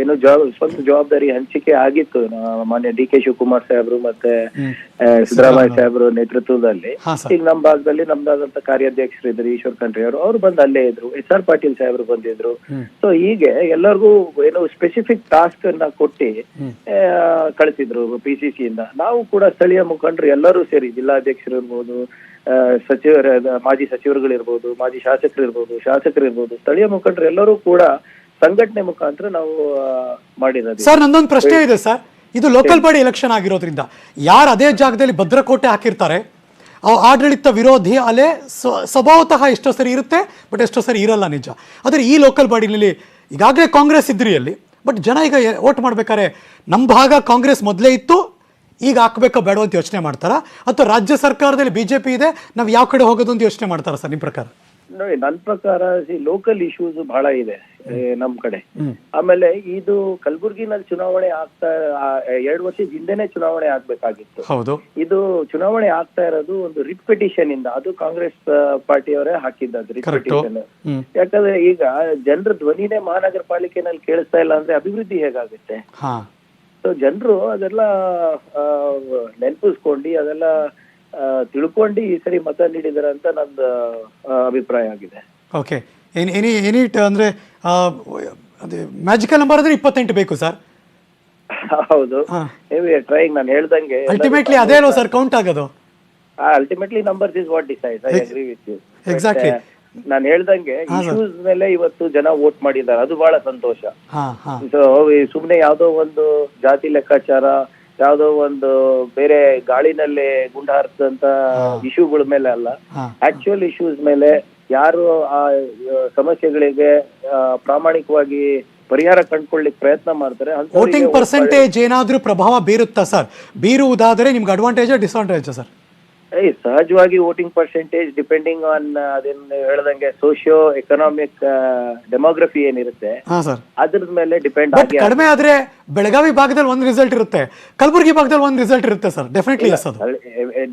ಏನು ಸ್ವಂತ ಜವಾಬ್ದಾರಿ ಹಂಚಿಕೆ ಆಗಿತ್ತು. ಮಾನ್ಯ ಡಿ ಕೆ ಶಿವಕುಮಾರ್ ಸಾಹೇಬ್ರು ಮತ್ತೆ ಸಿದ್ದರಾಮಯ್ಯ ಸಾಹೇಬ್ರು ನೇತೃತ್ವದಲ್ಲಿ. ಈಗ ನಮ್ಮ ಭಾಗದಲ್ಲಿ ನಮ್ದಾದಂತ ಕಾರ್ಯಾಧ್ಯಕ್ಷರು ಇದ್ರು, ಈಶ್ವರ್ ಖಂಡ್ರೆ ಅವ್ರು ಬಂದು ಅಲ್ಲೇ ಇದ್ರು, HR ಪಾಟೀಲ್ ಸಾಹೇಬ್ರು ಬಂದಿದ್ರು. ಸೊ ಹೀಗೆ ಎಲ್ಲರಿಗೂ ಏನು ಸ್ಪೆಸಿಫಿಕ್ ಟಾಸ್ಕ್ ಅನ್ನ ಕೊಟ್ಟಿ ಕಳಿಸಿದ್ರು PCC ಇಂದ. ನಾವು ಕೂಡ ಸ್ಥಳೀಯ ಮುಖಂಡರು ಎಲ್ಲರೂ ಸೇರಿ, ಜಿಲ್ಲಾಧ್ಯಕ್ಷರು ಇರ್ಬೋದು, ಮಾಜಿ ಸಚಿವರುಗಳಿರ್ಬೋದು, ಮಾಜಿ ಶಾಸಕರು ಇರ್ಬೋದು, ಸ್ಥಳೀಯ ಮುಖಂಡರು ಎಲ್ಲರೂ ಕೂಡ ಸಂಘಟನೆ ಮುಖಾಂತರ ನಾವು ಮಾಡಿರೋದು. ಸರ್ ನಂದೊಂದು ಪ್ರಶ್ನೆ ಇದೆ ಸರ್, ಇದು ಲೋಕಲ್ ಬಾಡಿ ಎಲೆಕ್ಷನ್ ಆಗಿರೋದ್ರಿಂದ ಯಾರು ಅದೇ ಜಾಗದಲ್ಲಿ ಭದ್ರಕೋಟೆ ಹಾಕಿರ್ತಾರೆ, ಆಡಳಿತ ವಿರೋಧಿ ಅಲೆ ಸ್ವಭಾವತಃ ಎಷ್ಟೋ ಸರಿ ಇರುತ್ತೆ, ಬಟ್ ಎಷ್ಟೋ ಸರಿ ಇರಲ್ಲ, ನಿಜ. ಆದರೆ ಈ ಲೋಕಲ್ ಬಾಡಿನಲ್ಲಿ ಈಗಾಗಲೇ ಕಾಂಗ್ರೆಸ್ ಇದ್ರಿ ಅಲ್ಲಿ, ಬಟ್ ಜನ ಈಗ ವೋಟ್ ಮಾಡ್ಬೇಕಾದ್ರೆ ನಮ್ಮ ಭಾಗ ಕಾಂಗ್ರೆಸ್ ಮೊದಲೇ ಇತ್ತು, ಈಗ ಹಾಕ್ಬೇಕೋ ಬೇಡ ಅಂತ ಯೋಚನೆ ಮಾಡ್ತಾರಾ, ಅಥವಾ ರಾಜ್ಯ ಸರ್ಕಾರದಲ್ಲಿ BJP ಇದೆ, ನಾವು ಯಾವ ಕಡೆ ಹೋಗೋದು ಅಂತ ಯೋಚನೆ ಮಾಡ್ತಾರಾ ಸರ್ ನಿಮ್ಮ ಪ್ರಕಾರ? ನೋಡಿ, ನನ್ನ ಪ್ರಕಾರ ಲೋಕಲ್ ಇಶ್ಯೂಸ್ ಬಹಳ ಇದೆ ನಮ್ ಕಡೆ. ಆಮೇಲೆ ಇದು ಕಲಬುರ್ಗಿನಲ್ಲಿ ಚುನಾವಣೆ ಆಗ್ತಾ 2 ವರ್ಷದ ಹಿಂದೆನೆ ಚುನಾವಣೆ ಆಗ್ಬೇಕಾಗಿತ್ತು. ಹೌದು, ಇದು ಚುನಾವಣೆ ಆಗ್ತಾ ಇರೋದು ಒಂದು ರಿಟ್ ಪಿಟಿಷನ್ ಇಂದ. ಅದು ಕಾಂಗ್ರೆಸ್ ಪಾರ್ಟಿಯವರೇ ಹಾಕಿದ್ದದು ರಿಟ್ ಪಿಟಿಷನ್. ಯಾಕಂದ್ರೆ ಈಗ ಜನರ ಧ್ವನಿನೇ ಮಹಾನಗರ ಪಾಲಿಕೆನಲ್ಲಿ ಕೇಳಿಸ್ತಾ ಇಲ್ಲ ಅಂದ್ರೆ ಅಭಿವೃದ್ಧಿ ಹೇಗಾಗುತ್ತೆ? ಸೊ ಜನರು ಅದೆಲ್ಲ ನೆನಪಿಸ್ಕೊಂಡು ಅದೆಲ್ಲ ತಿಳ್ಕೊಂಡು ಈ ಸರಿ ಮತ ನೀಡಿದಾರೆ ಅಂತ ನಂದು ಅಭಿಪ್ರಾಯ ಆಗಿದೆ. ಓಕೆ, ಎನಿ ಅಂದ್ರೆ ಮ್ಯಾಜಿಕಲ್ ನಂಬರ್ ಅಂದ್ರೆ 28 ಬೇಕು ಸರ್. ಹೌದು, ಟ್ರೈಂಗ್ ನಾನು ಹೇಳ್ದಂಗೆ ಅಲ್ಟಿಮೇಟ್ಲಿ ಅದೇ ಅಲ್ವಾ ಸರ್ ಕೌಂಟ್ ಆಗೋದು? Ultimately numbers is what decides. I agree with you. Exactly, ನಾನು ಹೇಳ್ದಂಗೆ ಇಶ್ಯೂಸ್ ಮೇಲೆ ಇವತ್ತು ಜನ ವೋಟ್ ಮಾಡಿದ್ದಾರೆ, ಅದು ಬಹಳ ಸಂತೋಷ. ಸುಮ್ನೆ ಯಾವ್ದೋ ಒಂದು ಜಾತಿ ಲೆಕ್ಕಾಚಾರ, ಯಾವ್ದೋ ಒಂದು ಬೇರೆ ಗಾಳಿನಲ್ಲಿ ಗುಂಡ ಹಾರಿಸಿದಂತ ಇಶ್ಯೂಗಳ ಮೇಲೆ ಅಲ್ಲ, ಆಕ್ಚುಯಲ್ ಇಶ್ಯೂಸ್ ಮೇಲೆ ಯಾರು ಆ ಸಮಸ್ಯೆಗಳಿಗೆ ಪ್ರಾಮಾಣಿಕವಾಗಿ ಪರಿಹಾರ ಕಂಡುಕೊಳ್ಳಿಕ್ಕೆ ಪ್ರಯತ್ನ ಮಾಡ್ತಾರೆ. ವೋಟಿಂಗ್ ಪರ್ಸೆಂಟೇಜ್ ಏನಾದ್ರೂ ಪ್ರಭಾವ ಬೀರುತ್ತಾ ಸರ್? ಬೀರುವುದಾದರೆ ನಿಮ್ಗೆ ಅಡ್ವಾಂಟೇಜ್ ಡಿಸ್ಅಡ್ವಾಂಟೇಜ್ ಸರ್? ಸಹಜವಾಗಿ ವೋಟಿಂಗ್ ಪರ್ಸೆಂಟೇಜ್ ಡಿಪೆಂಡಿಂಗ್ ಆನ್ ಅದೇನು ಹೇಳ್ದಂಗೆ ಸೋಶಿಯೋ ಎಕನಾಮಿಕ್ ಡೆಮೋಗ್ರಫಿ ಏನಿರುತ್ತೆ ಅದ್ರ ಮೇಲೆ ಡಿಪೆಂಡ್ ಆಗಿ. ಕಡಿಮೆ ಆದ್ರೆ ಬೆಳಗಾವಿ ಭಾಗದಲ್ಲಿ ಒಂದು ರಿಸಲ್ಟ್ ಇರುತ್ತೆ, ಕಲಬುರಗಿ ಭಾಗದಲ್ಲಿ ಒಂದು ರಿಸಲ್ಟ್ ಇರುತ್ತೆ ಸರ್.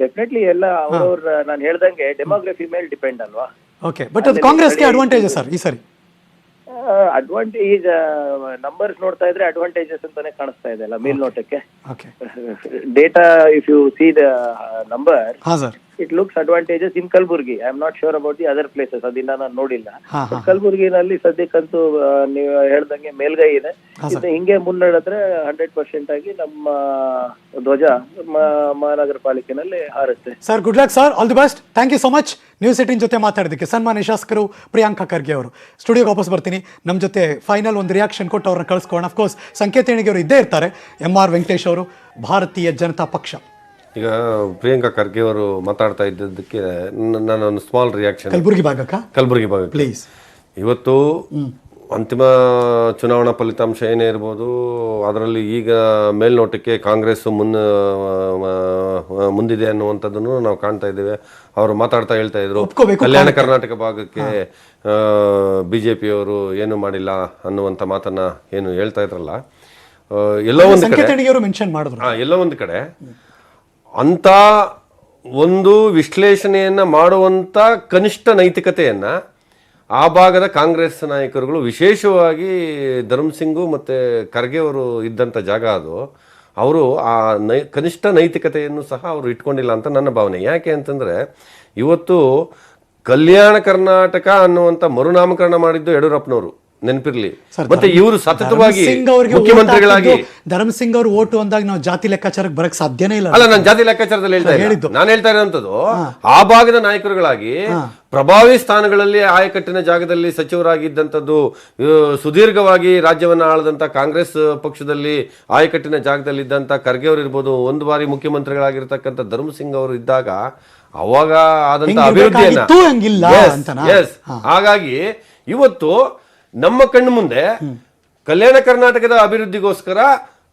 ಡೆಫಿನೆಟ್ಲಿ ಎಲ್ಲ ಅವ್ರವ್ರ ನಾನು ಹೇಳ್ದಂಗೆ ಡೆಮೋಗ್ರಫಿ ಮೇಲೆ ಡಿಪೆಂಡ್ ಅಲ್ವಾ? ಓಕೆ, ಬಟ್ ಅದು ಕಾಂಗ್ರೆಸ್ಗೆ ಅಡ್ವಾಂಟೇಜ್ ಸರ್ ಈ ಸರಿ? ಅಡ್ವಾಂಟೇಜ್ ನಂಬರ್ಸ್ ನೋಡ್ತಾ ಇದ್ರೆ ಅಡ್ವಾಂಟೇಜಸ್ ಅಂತಾನೆ ಕಾಣಿಸ್ತಾ ಇದೆ ಅಲ್ಲ ಮೇಲ್ನೋಟಕ್ಕೆ. Data if you see the number, it looks advantages in Kalaburagi. I am not sure about the other places, ಅದನ್ನ ನಾನು ನೋಡಿಲ್ಲ. ಹಾ, ಹಾ. ಕಲಬುರ್ಗಿನಲ್ಲಿ ಸದ್ಯಕ್ಕಂತೂ ನೀವು ಹೇಳ್ದಂಗೆ ಮೇಲ್ಗೈ ಇದೆ. ಇದು ಹಿಂಗೆ ಮುನ್ನಡೆದ್ರೆ 100% ಆಗಿ ನಮ್ಮ ಧ್ವಜ ಮಹಾನಗರ ಪಾಲಿಕೆನಲ್ಲಿ ಹಾರುತ್ತೆ. Sir, good luck sir, all the best. Thank you so much. News 18 ಜೊತೆ ಮಾತಾಡೋದಕ್ಕೆ. ಸನ್ಮಾನ್ಯ ಶಾಸಕರು ಪ್ರಿಯಾಂಕಾ ಖರ್ಗೆ ಅವರು ಸ್ಟುಡಿಯೋಗೆ ವಾಪಸ್ ಬರ್ತೀನಿ. ನಮ್ಮ ಜೊತೆ ಫೈನಲ್ ಒಂದು ರಿಯಾಕ್ಷನ್ ಕೊಟ್ಟು ಅವ್ರನ್ನ ಕಳಿಸ್ಕೊಳ್ಳೋಣ. ಅಫ್ಕೋರ್ಸ್ ಸಂಕೇತ ಎಣಿಗೆ ಅವರು ಇದ್ದೇ ಇರ್ತಾರೆ. MR ವೆಂಕಟೇಶ್ ಅವರು, ಭಾರತೀಯ ಜನತಾ ಪಕ್ಷ. ಈಗ ಪ್ರಿಯಾಂಕಾ ಖರ್ಗೆ ಅವರು ಮಾತಾಡ್ತಾ ಇದ್ದದ್ದಕ್ಕೆ ನಾನೊಂದು ಸ್ಮಾಲ್ ರಿಯಾಕ್ಷನ್. ಕಲಬುರಗಿ ಭಾಗ ಪ್ಲೀಸ್. ಇವತ್ತು ಅಂತಿಮ ಚುನಾವಣಾ ಫಲಿತಾಂಶ ಏನೇ ಇರ್ಬೋದು, ಅದರಲ್ಲಿ ಈಗ ಮೇಲ್ನೋಟಕ್ಕೆ ಕಾಂಗ್ರೆಸ್ ಮುಂದಿದೆ ಅನ್ನುವಂಥದ್ದನ್ನು ನಾವು ಕಾಣ್ತಾ ಇದ್ದೇವೆ. ಅವರು ಮಾತಾಡ್ತಾ ಹೇಳ್ತಾ ಇದ್ರು ಕಲ್ಯಾಣ ಕರ್ನಾಟಕ ಭಾಗಕ್ಕೆ ಬಿಜೆಪಿಯವರು ಏನು ಮಾಡಿಲ್ಲ ಅನ್ನುವಂಥ ಮಾತನ್ನ ಏನು ಹೇಳ್ತಾ ಇದ್ರಲ್ಲ, ಎಲ್ಲೋ ಒಂದು ಕಡೆ ಅಂತ ಒಂದು ವಿಶ್ಲೇಷಣೆಯನ್ನ ಮಾಡುವಂತ ಕನಿಷ್ಠ ನೈತಿಕತೆಯನ್ನ ಆ ಭಾಗದ ಕಾಂಗ್ರೆಸ್ ನಾಯಕರುಗಳು, ವಿಶೇಷವಾಗಿ ಧರ್ಮಸಿಂಗು ಮತ್ತು ಖರ್ಗೆ ಅವರು ಇದ್ದಂಥ ಜಾಗ ಅದು, ಅವರು ಆ ಕನಿಷ್ಠ ನೈತಿಕತೆಯನ್ನು ಸಹ ಅವರು ಇಟ್ಕೊಂಡಿಲ್ಲ ಅಂತ ನನ್ನ ಭಾವನೆ. ಯಾಕೆ ಅಂತಂದರೆ ಇವತ್ತು ಕಲ್ಯಾಣ ಕರ್ನಾಟಕ ಅನ್ನುವಂಥ ಮರುನಾಮಕರಣ ಮಾಡಿದ್ದು ಯಡಿಯೂರಪ್ಪನವರು, ನೆನಪಿರ್ಲಿ. ಮತ್ತೆ ಇವರು ಸತತವಾಗಿ ಮುಖ್ಯಮಂತ್ರಿಗಳಾಗಿ ಧರ್ಮಸಿಂಗ್ ಅವರು ಓಟು ಅಂದಾಗ ನಾವು ಜಾತಿ ಲೆಕ್ಕಾಚಾರಕ್ಕೆ ಬರಕ್ ಸಾಧ್ಯನೇ ಇಲ್ಲ. ಅಲ್ಲ, ನಾನು ಜಾತಿ ಲೆಕ್ಕಾಚಾರದಲ್ಲಿ ನಾನು ಹೇಳ್ತಾ ಇರೋಂಥದ್ದು ಆ ಭಾಗದ ನಾಯಕರುಗಳಾಗಿ ಪ್ರಭಾವಿ ಸ್ಥಾನಗಳಲ್ಲಿ ಆಯಕಟ್ಟಿನ ಜಾಗದಲ್ಲಿ ಸಚಿವರಾಗಿದ್ದಂಥದ್ದು, ಸುದೀರ್ಘವಾಗಿ ರಾಜ್ಯವನ್ನ ಆಳದಂತ ಕಾಂಗ್ರೆಸ್ ಪಕ್ಷದಲ್ಲಿ ಆಯಕಟ್ಟಿನ ಜಾಗದಲ್ಲಿ ಇದ್ದಂತ ಖರ್ಗೆ ಅವರು ಇರ್ಬೋದು, ಒಂದು ಬಾರಿ ಮುಖ್ಯಮಂತ್ರಿಗಳಾಗಿರ್ತಕ್ಕಂಥ ಧರ್ಮಸಿಂಗ್ ಅವರು ಇದ್ದಾಗ ಅವಾಗ ಆದಂತ ಅಭಿವೃದ್ಧಿಯನ್ನ, ಹಾಗಾಗಿ ಇವತ್ತು ನಮ್ಮ ಕಣ್ಣು ಮುಂದೆ ಕಲ್ಯಾಣ ಕರ್ನಾಟಕದ ಅಭಿವೃದ್ಧಿಗೋಸ್ಕರ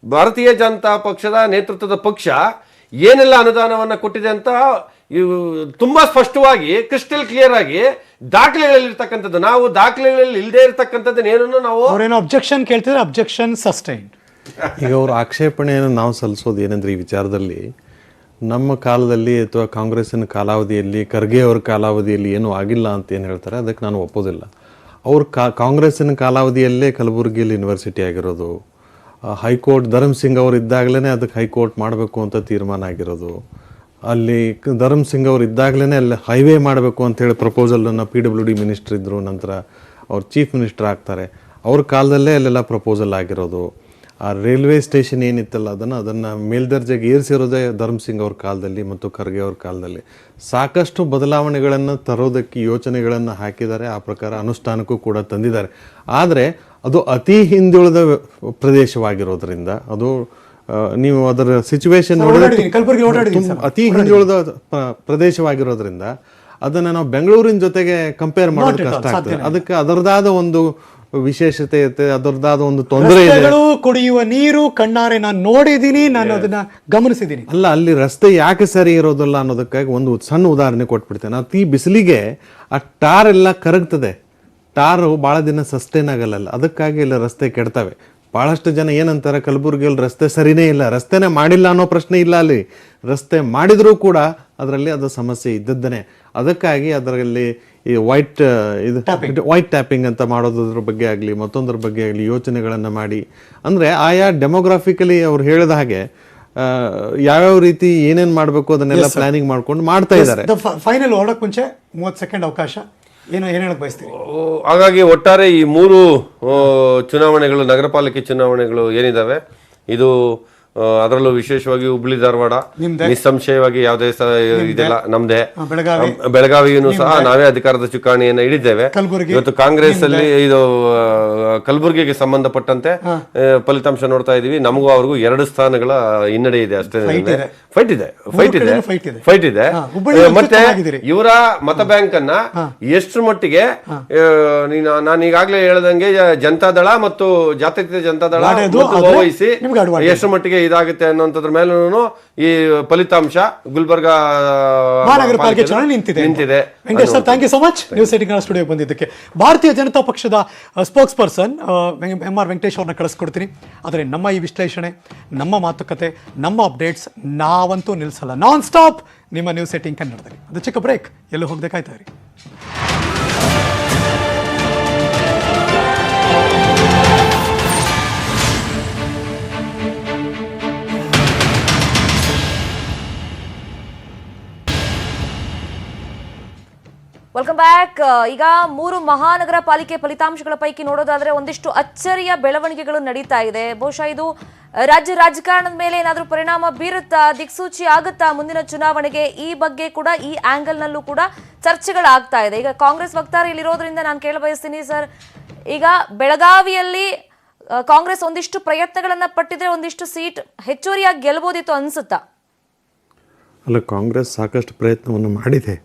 ಭಾರತೀಯ ಜನತಾ ಪಕ್ಷದ ನೇತೃತ್ವದ ಪಕ್ಷ ಏನೆಲ್ಲ ಅನುದಾನವನ್ನ ಕೊಟ್ಟಿದೆ ಅಂತ ತುಂಬಾ ಸ್ಪಷ್ಟವಾಗಿ ಕ್ರಿಸ್ಟಲ್ ಕ್ಲಿಯರ್ ಆಗಿ ದಾಖಲೆಗಳಲ್ಲಿ ಇರ್ತಕ್ಕಂಥದ್ದು. ನಾವು ದಾಖಲೆಗಳಲ್ಲಿ ಇಲ್ಲದೆ ಇರತಕ್ಕಂಥದ್ದನ್ನ ಏನನ್ನು ನಾವು ಅಬ್ಜೆಕ್ಷನ್ ಕೇಳ್ತಿದ್ರೆ ಅಬ್ಜೆಕ್ಷನ್ ಸಸ್ಟೈನ್ಡ್. ಈಗ ಅವ್ರ ಆಕ್ಷೇಪಣೆಯನ್ನು ನಾವು ಸಲ್ಲಿಸೋದು ಏನಂದ್ರೆ, ಈ ವಿಚಾರದಲ್ಲಿ ನಮ್ಮ ಕಾಲದಲ್ಲಿ ಅಥವಾ ಕಾಂಗ್ರೆಸ್ಸಿನ ಕಾಲಾವಧಿಯಲ್ಲಿ, ಖರ್ಗೆ ಅವರ ಕಾಲಾವಧಿಯಲ್ಲಿ ಏನೂ ಆಗಿಲ್ಲ ಅಂತ ಏನು ಹೇಳ್ತಾರೆ, ಅದಕ್ಕೆ ನಾನು ಒಪ್ಪೋದಿಲ್ಲ. ಅವ್ರ ಕಾಂಗ್ರೆಸ್ಸಿನ ಕಾಲಾವಧಿಯಲ್ಲೇ ಕಲಬುರಗಿಯಲ್ಲಿ ಯೂನಿವರ್ಸಿಟಿ ಆಗಿರೋದು, ಹೈಕೋರ್ಟ್ ಧರ್ಮಸಿಂಗ್ ಅವರು ಇದ್ದಾಗಲೇ ಅದಕ್ಕೆ ಹೈಕೋರ್ಟ್ ಮಾಡಬೇಕು ಅಂತ ತೀರ್ಮಾನ ಆಗಿರೋದು, ಅಲ್ಲಿ ಧರ್ಮಸಿಂಗ್ ಅವರು ಇದ್ದಾಗಲೇ ಅಲ್ಲಿ ಹೈವೇ ಮಾಡಬೇಕು ಅಂತೇಳಿ ಪ್ರಪೋಸಲನ್ನು PWD ಮಿನಿಸ್ಟರ್ ಇದ್ದರು, ನಂತರ ಅವ್ರು ಚೀಫ್ ಮಿನಿಸ್ಟರ್ ಆಗ್ತಾರೆ, ಅವ್ರ ಕಾಲದಲ್ಲೇ ಅಲ್ಲೆಲ್ಲ ಪ್ರಪೋಸಲ್ ಆಗಿರೋದು. ಆ ರೈಲ್ವೆ ಸ್ಟೇಷನ್ ಏನಿತ್ತಲ್ಲ ಅದನ್ನು ಮೇಲ್ದರ್ಜೆಗೆ ಏರಿಸಿರೋದೇ ಧರ್ಮಸಿಂಗ್ ಅವ್ರ ಕಾಲದಲ್ಲಿ ಮತ್ತು ಖರ್ಗೆ ಅವ್ರ ಕಾಲದಲ್ಲಿ. ಸಾಕಷ್ಟು ಬದಲಾವಣೆಗಳನ್ನು ತರೋದಕ್ಕೆ ಯೋಚನೆಗಳನ್ನು ಹಾಕಿದ್ದಾರೆ, ಆ ಪ್ರಕಾರ ಅನುಷ್ಠಾನಕ್ಕೂ ಕೂಡ ತಂದಿದ್ದಾರೆ. ಆದರೆ ಅದು ಅತಿ ಹಿಂದುಳಿದ ಪ್ರದೇಶವಾಗಿರೋದ್ರಿಂದ, ಅದು ನೀವು ಅದರ ಸಿಚುವೇಶನ್ ನೋಡಿದ್ರೆ ಅತಿ ಹಿಂದುಳಿದ ಪ್ರದೇಶವಾಗಿರೋದ್ರಿಂದ ಅದನ್ನು ನಾವು ಬೆಂಗಳೂರಿನ ಜೊತೆಗೆ ಕಂಪೇರ್ ಮಾಡೋದು ಕಷ್ಟ ಆಗ್ತದೆ. ಅದಕ್ಕೆ ಅದರದಾದ ಒಂದು ವಿಶೇಷತೆ ಇರುತ್ತೆ, ಅದರದಾದ ಒಂದು ತೊಂದರೆ ಇದೆ. ಕುಡಿಯುವ ನೀರು ಕಣ್ಣಾರೆ ನಾನು ನೋಡಿದ್ದೀನಿ, ನಾನು ಅದನ್ನ ಗಮನಿಸಿದ್ದೀನಿ. ಅಲ್ಲ, ಅಲ್ಲಿ ರಸ್ತೆ ಯಾಕೆ ಸರಿ ಇರೋದಿಲ್ಲ ಅನ್ನೋದಕ್ಕಾಗಿ ಒಂದು ಸಣ್ಣ ಉದಾಹರಣೆ ಕೊಟ್ಬಿಡ್ತೇನೆ. ಅತಿ ಬಿಸಿಲಿಗೆ ಆ ಟಾರ್ ಎಲ್ಲ ಕರಗ್ತದೆ, ಟಾರು ಭಾಳ ದಿನ ಸಸ್ಟೈನ್ ಆಗಲ್ಲ, ಅದಕ್ಕಾಗಿ ಇಲ್ಲ ರಸ್ತೆ ಕೆಡ್ತವೆ. ಭಾಳಷ್ಟು ಜನ ಏನಂತಾರೆ, ಕಲಬುರಗಿಯಲ್ಲಿ ರಸ್ತೆ ಸರಿನೇ ಇಲ್ಲ, ರಸ್ತೆನೇ ಮಾಡಿಲ್ಲ ಅನ್ನೋ ಪ್ರಶ್ನೆ ಇಲ್ಲ. ಅಲ್ಲಿ ರಸ್ತೆ ಮಾಡಿದರೂ ಕೂಡ ಅದರಲ್ಲಿ ಅದು ಸಮಸ್ಯೆ ಇದ್ದದ್ದೇನೆ. ಅದಕ್ಕಾಗಿ ಅದರಲ್ಲಿ ಈ ವೈಟ್ ಟ್ಯಾಪಿಂಗ್ ಅಂತ ಮಾಡೋದ್ರ ಬಗ್ಗೆ ಆಗಲಿ ಮತ್ತೊಂದರ ಬಗ್ಗೆ ಆಗಲಿ ಯೋಚನೆಗಳನ್ನು ಮಾಡಿ, ಅಂದರೆ ಆಯಾ ಡೆಮೋಗ್ರಾಫಿಕಲಿ ಅವ್ರು ಹೇಳಿದ ಹಾಗೆ ಯಾವ್ಯಾವ ರೀತಿ ಏನೇನು ಮಾಡಬೇಕು ಅದನ್ನೆಲ್ಲ ಪ್ಲಾನಿಂಗ್ ಮಾಡ್ಕೊಂಡು ಮಾಡ್ತಾ ಇದ್ದಾರೆ. ಫೈನಲ್ ಹೊರಡಕ್ಕೆ ಮುಂಚೆ 30 ಸೆಕೆಂಡ್ ಅವಕಾಶ, ಏನು ಹೇಳಕ್ ಬಯಸ್ತೀವಿ? ಹಾಗಾಗಿ ಒಟ್ಟಾರೆ ಈ 3 ಚುನಾವಣೆಗಳು, ನಗರ ಪಾಲಿಕೆ ಚುನಾವಣೆಗಳು ಏನಿದಾವೆ, ಇದು ಅದರಲ್ಲೂ ವಿಶೇಷವಾಗಿ ಹುಬ್ಳಿ ಧಾರವಾಡ ನಿಸ್ಸಂಶಯವಾಗಿ ಯಾವುದೇ ಇದೆಲ್ಲ ನಮ್ದೇ. ಬೆಳಗಾವಿಯೂ ಸಹ ನಾವೇ ಅಧಿಕಾರದ ಚುಕ್ಕಾಣಿಯನ್ನು ಹಿಡಿದ್ದೇವೆ. ಇವತ್ತು ಕಾಂಗ್ರೆಸ್ ಅಲ್ಲಿ ಇದು ಕಲಬುರಗಿಗೆ ಸಂಬಂಧಪಟ್ಟಂತೆ ಫಲಿತಾಂಶ ನೋಡ್ತಾ ಇದೀವಿ. ನಮಗೂ ಅವ್ರಿಗೂ 2 ಸ್ಥಾನಗಳ ಹಿನ್ನಡೆ ಇದೆ ಅಷ್ಟೇ. ಫೈಟ್ ಇದೆ. ಮತ್ತೆ ಇವರ ಮತ ಬ್ಯಾಂಕ್ ಅನ್ನ ಎಷ್ಟು ಮಟ್ಟಿಗೆ ನಾನು ಈಗಾಗಲೇ ಹೇಳ್ದಂಗೆ ಜನತಾದಳ ಮತ್ತು ಜಾತ್ಯತೀತ ಜನತಾದಳ ವಹಿಸಿ ಎಷ್ಟು ಮಟ್ಟಿಗೆ ಇದಾಗುತ್ತೆ ಅನ್ನೋಂಥದ್ರ ಮೇಲೂ ಈ ಫಲಿತಾಂಶ ಗುಲ್ಬರ್ಗಾ ಮಹಾನಗರ ಪಾಲಿಕೆ ಚುನಾವಣೆ ನಿಂತಿದೆ. Venkatesh sir, thank you so much news 18 ಸ್ಟುಡಿಯೋಗೆ ಬಂದಿದ್ದಕ್ಕೆ. ಭಾರತೀಯ ಜನತಾ ಪಕ್ಷದ ಸ್ಪೋಕ್ಸ್ ಪರ್ಸನ್ MR ವೆಂಕಟೇಶ್ ಅವ್ರನ್ನ ಕಳಿಸ್ಕೊಡ್ತೀನಿ. ಆದರೆ ನಮ್ಮ ಈ ವಿಶ್ಲೇಷಣೆ, ನಮ್ಮ ಮಾತುಕತೆ, ನಮ್ಮ ಅಪ್ಡೇಟ್ಸ್ ನಾವಂತೂ ನಿಲ್ಲಿಸಲ್ಲ. ನಾನ್ ಸ್ಟಾಪ್ ನಿಮ್ಮ ನ್ಯೂಸ್ 18 ಕನ್ನಡದಲ್ಲಿ. ಅದು ಚಿಕ್ಕ ಬ್ರೇಕ್, ಎಲ್ಲೂ ಹೋಗದೆ ಕಾಯ್ತಾ ಇರಿ. Welcome back. ಈಗ 3 ಮಹಾನಗರ ಪಾಲಿಕೆ ಫಲಿತಾಂಶಗಳ ಪೈಕಿ ನೋಡೋದಾದ್ರೆ ಒಂದಿಷ್ಟು ಅಚ್ಚರಿಯ ಬೆಳವಣಿಗೆಗಳು ನಡೀತಾ ಇದೆ. ಬಹುಶಃ ಇದು ರಾಜ್ಯ ರಾಜಕಾರಣದ ಮೇಲೆ ಏನಾದರೂ ಪರಿಣಾಮ ಬೀರುತ್ತಾ, ದಿಕ್ಸೂಚಿ ಆಗುತ್ತಾ ಮುಂದಿನ ಚುನಾವಣೆಗೆ? ಈ ಬಗ್ಗೆ ಕೂಡ ಈ ಆಂಗಲ್ ನಲ್ಲೂ ಕೂಡ ಚರ್ಚೆಗಳಾಗ್ತಾ ಇದೆ. ಈಗ ಕಾಂಗ್ರೆಸ್ ವಕ್ತಾರ ಇಲ್ಲಿರೋದ್ರಿಂದ ನಾನು ಕೇಳ ಬಯಸ್ತೀನಿ ಸರ್, ಈಗ ಬೆಳಗಾವಿಯಲ್ಲಿ ಕಾಂಗ್ರೆಸ್ ಒಂದಿಷ್ಟು ಪ್ರಯತ್ನಗಳನ್ನ ಪಟ್ಟಿದ್ರೆ ಒಂದಿಷ್ಟು ಸೀಟ್ ಹೆಚ್ಚುವರಿಯಾಗಿ ಗೆಲ್ಲಬಹುದಿತ್ತು ಅನ್ಸುತ್ತಾ? ಅಲ್ಲ, ಕಾಂಗ್ರೆಸ್ ಸಾಕಷ್ಟು ಪ್ರಯತ್ನವನ್ನು ಮಾಡಿದೆ.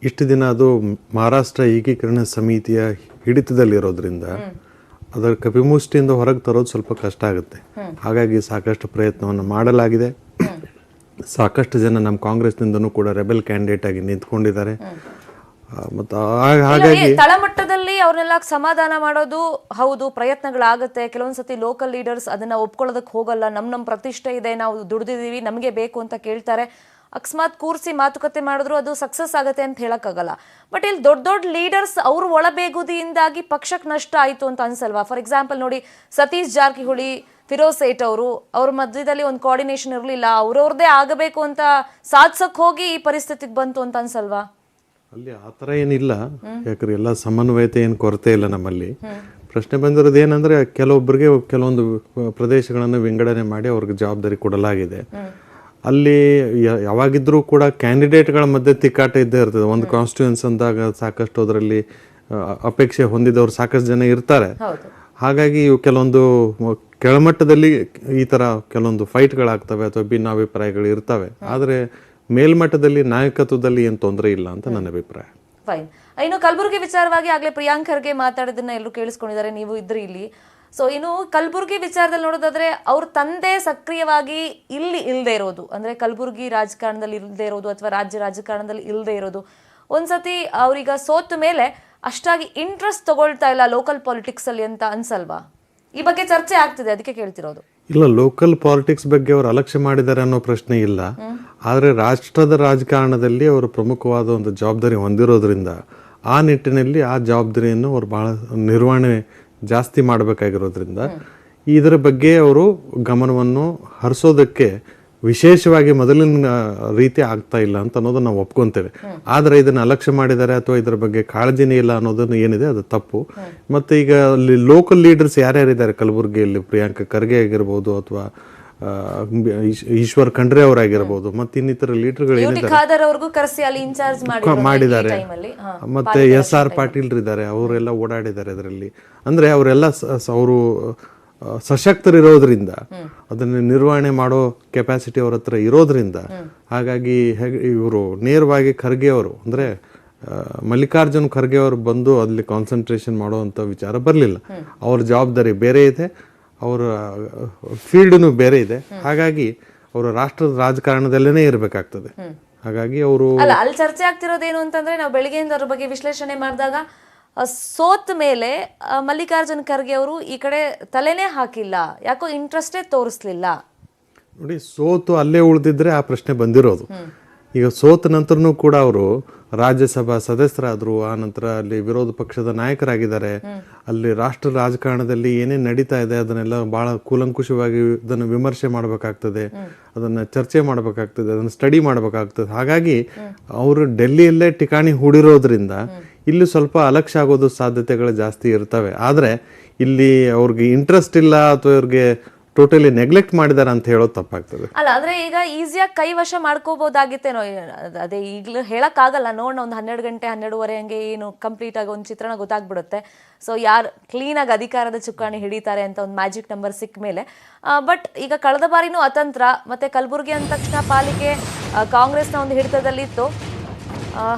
ಇಷ್ಟು ದಿನ ಅದು ಮಹಾರಾಷ್ಟ್ರ ಏಕೀಕರಣ ಸಮಿತಿಯ ಹಿಡಿತದಲ್ಲಿರೋದ್ರಿಂದ ಅದರ ಕಪಿಮುಷ್ಟಿಯಿಂದ ಹೊರಗೆ ತರೋದು ಸ್ವಲ್ಪ ಕಷ್ಟ ಆಗುತ್ತೆ. ಹಾಗಾಗಿ ಸಾಕಷ್ಟು ಪ್ರಯತ್ನವನ್ನು ಮಾಡಲಾಗಿದೆ. ಸಾಕಷ್ಟು ಜನ ನಮ್ಮ ಕಾಂಗ್ರೆಸ್ನಿಂದನೂ ಕೂಡ ರೆಬೆಲ್ ಕ್ಯಾಂಡಿಡೇಟ್ ಆಗಿ ನಿಂತ್ಕೊಂಡಿದ್ದಾರೆ. ಮತ್ತು ಹಾಗಾಗಿ ತಳಮಟ್ಟದಲ್ಲಿ ಅವ್ರನ್ನೆಲ್ಲ ಸಮಾಧಾನ ಮಾಡೋದು ಹೌದು, ಪ್ರಯತ್ನಗಳಾಗುತ್ತೆ. ಕೆಲವೊಂದ್ಸತಿ ಲೋಕಲ್ ಲೀಡರ್ಸ್ ಅದನ್ನ ಒಪ್ಕೊಳ್ಳೋದಕ್ಕೆ ಹೋಗಲ್ಲ. ನಮ್ಮ ಪ್ರತಿಷ್ಠೆ ಇದೆ, ನಾವು ದುಡ್ದಿದೀವಿ, ನಮಗೆ ಬೇಕು ಅಂತ ಕೇಳ್ತಾರೆ. ಅಕಸ್ಮಾತ್ ಕೂರಿಸಿ ಮಾತುಕತೆ ಮಾಡಿದ್ರು ಅದು ಸಕ್ಸಸ್ ಆಗುತ್ತೆ ಅಂತ ಹೇಳಕ್ಕಾಗಲ್ಲ. ಬಟ್ ಇಲ್ಲಿ ದೊಡ್ಡ ದೊಡ್ಡ ಲೀಡರ್ಸ್ ಅವರು ಒಳಬೇಗುದಿಯಿಂದಾಗಿ ಪಕ್ಷಕ್ಕೆ ನಷ್ಟ ಆಯಿತು ಅಂತ ಅನ್ಸಲ್ವಾ? ಫಾರ್ ಎಕ್ಸಾಂಪಲ್ ನೋಡಿ, ಸತೀಶ್ ಜಾರಕಿಹೊಳಿ, ಫಿರೋಜ್ ಸೇಠ್ ಅವ್ರ ಮಧ್ಯದಲ್ಲಿ ಒಂದು ಕೋಆರ್ಡಿನೇಷನ್ ಇರಲಿಲ್ಲ. ಅವ್ರವ್ರದೇ ಆಗಬೇಕು ಅಂತ ಸಾಧಿಸಕ್ ಹೋಗಿ ಈ ಪರಿಸ್ಥಿತಿಗೆ ಬಂತು ಅಂತ ಅನ್ಸಲ್ವಾ? ಅಲ್ಲಿ ಆ ಥರ ಏನಿಲ್ಲ. ಯಾಕಂದ್ರೆ ಎಲ್ಲ ಸಮನ್ವಯತೆ ಏನು ಕೊರತೆ ಇಲ್ಲ ನಮ್ಮಲ್ಲಿ. ಪ್ರಶ್ನೆ ಬಂದಿರೋದು ಏನಂದ್ರೆ, ಕೆಲವೊಬ್ಬರಿಗೆ ಕೆಲವೊಂದು ಪ್ರದೇಶಗಳನ್ನು ವಿಂಗಡಣೆ ಮಾಡಿ ಅವ್ರಿಗೆ ಜವಾಬ್ದಾರಿ ಕೊಡಲಾಗಿದೆ. ಅಲ್ಲಿ ಯಾವಾಗಿದ್ರೂ ಕೂಡ ಕ್ಯಾಂಡಿಡೇಟ್ಗಳ ಮಧ್ಯೆ ತಿಕ್ಕಾಟ ಇದ್ದೇ ಇರ್ತದೆ. ಒಂದು ಕಾನ್ಸ್ಟಿಟ್ಯೂನ್ಸ್ ಅಂದಾಗ ಸಾಕಷ್ಟು ಅದರಲ್ಲಿ ಅಪೇಕ್ಷೆ ಹೊಂದಿದವರು ಸಾಕಷ್ಟು ಜನ ಇರ್ತಾರೆ. ಹಾಗಾಗಿ ಕೆಲವೊಂದು ಕೆಳಮಟ್ಟದಲ್ಲಿ ಈ ಥರ ಕೆಲವೊಂದು ಫೈಟ್ಗಳಾಗ್ತವೆ ಅಥವಾ ಭಿನ್ನಾಭಿಪ್ರಾಯಗಳು ಇರ್ತವೆ. ಆದರೆ ಮೇಲ್ಮಟ್ಟದಲ್ಲಿ ನಾಯಕತ್ವದಲ್ಲಿ ಏನು ತೊಂದರೆ ಇಲ್ಲ ಅಂತ ನನ್ನ ಅಭಿಪ್ರಾಯ. ಫೈನ್. ಇನ್ನು ಕಲಬುರಗಿ ವಿಚಾರವಾಗಿ ಆಗ್ಲೇ ಪ್ರಿಯಾಂಕ್ ಖರ್ಗೆ ಮಾತಾಡೋದನ್ನ ಎಲ್ಲರೂ ಕೇಳಿಸ್ಕೊಂಡಿದ್ದಾರೆ, ನೀವು ಇದ್ರಿ ಇಲ್ಲಿ. ಸೊ ಇನ್ನು ಕಲಬುರಗಿ ವಿಚಾರದಲ್ಲಿ ನೋಡೋದಾದ್ರೆ, ಅವ್ರ ತಂದೆ ಸಕ್ರಿಯವಾಗಿ ಇಲ್ಲಿ ಇಲ್ಲದೆ ಇರೋದು, ಅಂದ್ರೆ ಕಲಬುರಗಿ ರಾಜಕಾರಣದಲ್ಲಿ ಇಲ್ಲದೆ ಇರೋದು ಅಥವಾ ರಾಜ್ಯ ರಾಜಕಾರಣದಲ್ಲಿ ಇಲ್ಲದೆ ಇರೋದು, ಒಂದ್ಸತಿ ಅವ್ರೀಗ ಸೋತ ಮೇಲೆ ಅಷ್ಟಾಗಿ ಇಂಟ್ರೆಸ್ಟ್ ತಗೊಳ್ತಾ ಇಲ್ಲ ಲೋಕಲ್ ಪಾಲಿಟಿಕ್ಸ್ ಅಲ್ಲಿ ಅಂತ ಅನ್ಸಲ್ವಾ? ಈ ಬಗ್ಗೆ ಚರ್ಚೆ ಆಗ್ತಿದೆ, ಅದಕ್ಕೆ ಕೇಳ್ತಿರೋದು. ಇಲ್ಲ, ಲೋಕಲ್ ಪಾಲಿಟಿಕ್ಸ್ ಬಗ್ಗೆ ಅವರು ಅಲಕ್ಷ್ಯ ಮಾಡಿದ್ದಾರೆ ಅನ್ನೋ ಪ್ರಶ್ನೆ ಇಲ್ಲ. ಆದರೆ ರಾಷ್ಟ್ರದ ರಾಜಕಾರಣದಲ್ಲಿ ಅವರು ಪ್ರಮುಖವಾದ ಒಂದು ಜವಾಬ್ದಾರಿ ಹೊಂದಿರೋದ್ರಿಂದ ಆ ನಿಟ್ಟಿನಲ್ಲಿ ಆ ಜವಾಬ್ದಾರಿಯನ್ನು ಅವರು ಬಹಳ ನಿರ್ವಹಣೆ ಜಾಸ್ತಿ ಮಾಡಬೇಕಾಗಿರೋದ್ರಿಂದ ಇದರ ಬಗ್ಗೆ ಅವರು ಗಮನವನ್ನು ಹರಿಸೋದಕ್ಕೆ ವಿಶೇಷವಾಗಿ ಮೊದಲಿನ ರೀತಿ ಆಗ್ತಾ ಇಲ್ಲ ಅಂತ ಅನ್ನೋದನ್ನ ನಾವು ಒಪ್ಕೊಂತೇವೆ. ಆದರೆ ಇದನ್ನು ಅಲಕ್ಷ್ಯ ಮಾಡಿದ್ದಾರೆ ಅಥವಾ ಇದರ ಬಗ್ಗೆ ಕಾಳಜಿನೇ ಇಲ್ಲ ಅನ್ನೋದನ್ನು ಏನಿದೆ ಅದು ತಪ್ಪು. ಮತ್ತೆ ಈಗ ಅಲ್ಲಿ ಲೋಕಲ್ ಲೀಡರ್ಸ್ ಯಾರ್ಯಾರಿದ್ದಾರೆ ಕಲಬುರಗಿಯಲ್ಲಿ, ಪ್ರಿಯಾಂಕ್ ಖರ್ಗೆ ಆಗಿರ್ಬೋದು ಅಥವಾ ಈಶ್ವರ್ ಖಂಡ್ರೆ ಅವರಾಗಿರ್ಬೋದು, ಮತ್ತೆ ಇನ್ನಿತರ ಲೀಡರ್ಗಳು ಮಾಡಿದ್ದಾರೆ. ಮತ್ತೆ SR ಪಾಟೀಲ್ ಇದ್ದಾರೆ, ಅವರೆಲ್ಲ ಓಡಾಡಿದ್ದಾರೆ ಅದರಲ್ಲಿ. ಅಂದ್ರೆ ಅವರೆಲ್ಲ ಅವರು ಸಶಕ್ತರಿರೋದ್ರಿಂದ ಅದನ್ನ ನಿರ್ವಹಣೆ ಮಾಡೋ ಕೆಪಾಸಿಟಿ ಅವ್ರ ಹತ್ರ ಇರೋದ್ರಿಂದ ಹಾಗಾಗಿ ಇವರು ನೇರವಾಗಿ ಖರ್ಗೆ ಅವರು ಅಂದ್ರೆ ಮಲ್ಲಿಕಾರ್ಜುನ್ ಖರ್ಗೆ ಅವರು ಬಂದು ಅಲ್ಲಿ ಕಾನ್ಸಂಟ್ರೇಷನ್ ಮಾಡುವಂತ ವಿಚಾರ ಬರಲಿಲ್ಲ. ಅವ್ರ ಜವಾಬ್ದಾರಿ ಬೇರೆ ಇದೆ, ಅವರ ಫೀಲ್ಡ್ನು ಬೇರೆ ಇದೆ. ಹಾಗಾಗಿ ಅವರು ರಾಷ್ಟ್ರದ ರಾಜಕಾರಣದಲ್ಲೇನೆ ಇರಬೇಕಾಗ್ತದೆ. ಹಾಗಾಗಿ ಅವರು ಅಲ್ಲಿ ಚರ್ಚೆ ಆಗ್ತಿರೋದೇನು ಅಂತಂದ್ರೆ, ನಾವು ಬೆಳಿಗ್ಗೆಯಿಂದ ಅವ್ರ ಬಗ್ಗೆ ವಿಶ್ಲೇಷಣೆ ಮಾಡಿದಾಗ ಸೋತ್ ಮೇಲೆ ಮಲ್ಲಿಕಾರ್ಜುನ್ ಖರ್ಗೆ ಅವರು ಈ ಕಡೆ ತಲೆನೇ ಹಾಕಿಲ್ಲ, ಯಾಕೋ ಇಂಟ್ರೆಸ್ಟೇ ತೋರಿಸ್ಲಿಲ್ಲ. ನೋಡಿ, ಸೋತು ಅಲ್ಲೇ ಉಳಿದಿದ್ರೆ ಆ ಪ್ರಶ್ನೆ ಬಂದಿರೋದು. ಈಗ ಸೋತ ನಂತರನೂ ಕೂಡ ಅವರು ರಾಜ್ಯಸಭಾ ಸದಸ್ಯರಾದ್ರು, ಆ ನಂತರ ಅಲ್ಲಿ ವಿರೋಧ ಪಕ್ಷದ ನಾಯಕರಾಗಿದ್ದಾರೆ. ಅಲ್ಲಿ ರಾಷ್ಟ್ರ ರಾಜಕಾರಣದಲ್ಲಿ ಏನೇನು ನಡೀತಾ ಇದೆ ಅದನ್ನೆಲ್ಲ ಬಹಳ ಕೂಲಂಕುಷವಾಗಿ ಅದನ್ನು ವಿಮರ್ಶೆ ಮಾಡಬೇಕಾಗ್ತದೆ, ಅದನ್ನ ಚರ್ಚೆ ಮಾಡಬೇಕಾಗ್ತದೆ, ಅದನ್ನು ಸ್ಟಡಿ ಮಾಡಬೇಕಾಗ್ತದೆ. ಹಾಗಾಗಿ ಅವರು ಡೆಲ್ಲಿಯಲ್ಲೇ ಠಿಕಾಣಿ ಹೂಡಿರೋದ್ರಿಂದ ಇಲ್ಲಿ ಸ್ವಲ್ಪ ಅಲಕ್ಷ್ಯ ಆಗೋದು ಸಾಧ್ಯತೆಗಳು ಜಾಸ್ತಿ ಇರ್ತವೆ. ಆದರೆ ಇಲ್ಲಿ ಅವ್ರಿಗೆ ಇಂಟ್ರೆಸ್ಟ್ ಇಲ್ಲ ಅಥವಾ ಇವ್ರಿಗೆ ಟೋಟಲಿ ನೆಗ್ಲೆಕ್ಟ್ ಮಾಡಿದಾರೆ ಅಂತ ಹೇಳೋದು ತಪ್ಪಾಗ್ತದೆ. ಅಲ್ಲ, ಅಂದ್ರೆ ಈಗ ಈಸಿಯಾಗಿ ಕೈವಶ ಮಾಡ್ಕೋಬಹುದಾಗಿತ್ತೇನೋ. ಅದೇ ಈಗಲೂ ಹೇಳಕ್ ಆಗಲ್ಲ. ನೋಡೋಣ, ಒಂದು 12 ಗಂಟೆ 12:30 ಹಂಗೆ ಏನು ಕಂಪ್ಲೀಟ್ ಆಗಿ ಒಂದು ಚಿತ್ರಣ ಗೊತ್ತಾಗ್ಬಿಡುತ್ತೆ. ಸೊ ಯಾರು ಕ್ಲೀನ್ ಆಗಿ ಅಧಿಕಾರದ ಚುಕ್ಕಾಣಿ ಹಿಡಿತಾರೆ ಅಂತ ಒಂದು ಮ್ಯಾಜಿಕ್ ನಂಬರ್ ಸಿಕ್ಕ ಮೇಲೆ. ಬಟ್ ಈಗ ಕಳೆದ ಬಾರಿನೂ ಅತಂತ್ರ, ಮತ್ತೆ ಕಲಬುರಗಿ ಅಂದ ತಕ್ಷಣ ಪಾಲಿಕೆ ಕಾಂಗ್ರೆಸ್ನ ಒಂದು ಹಿಡಿತದಲ್ಲಿತ್ತು.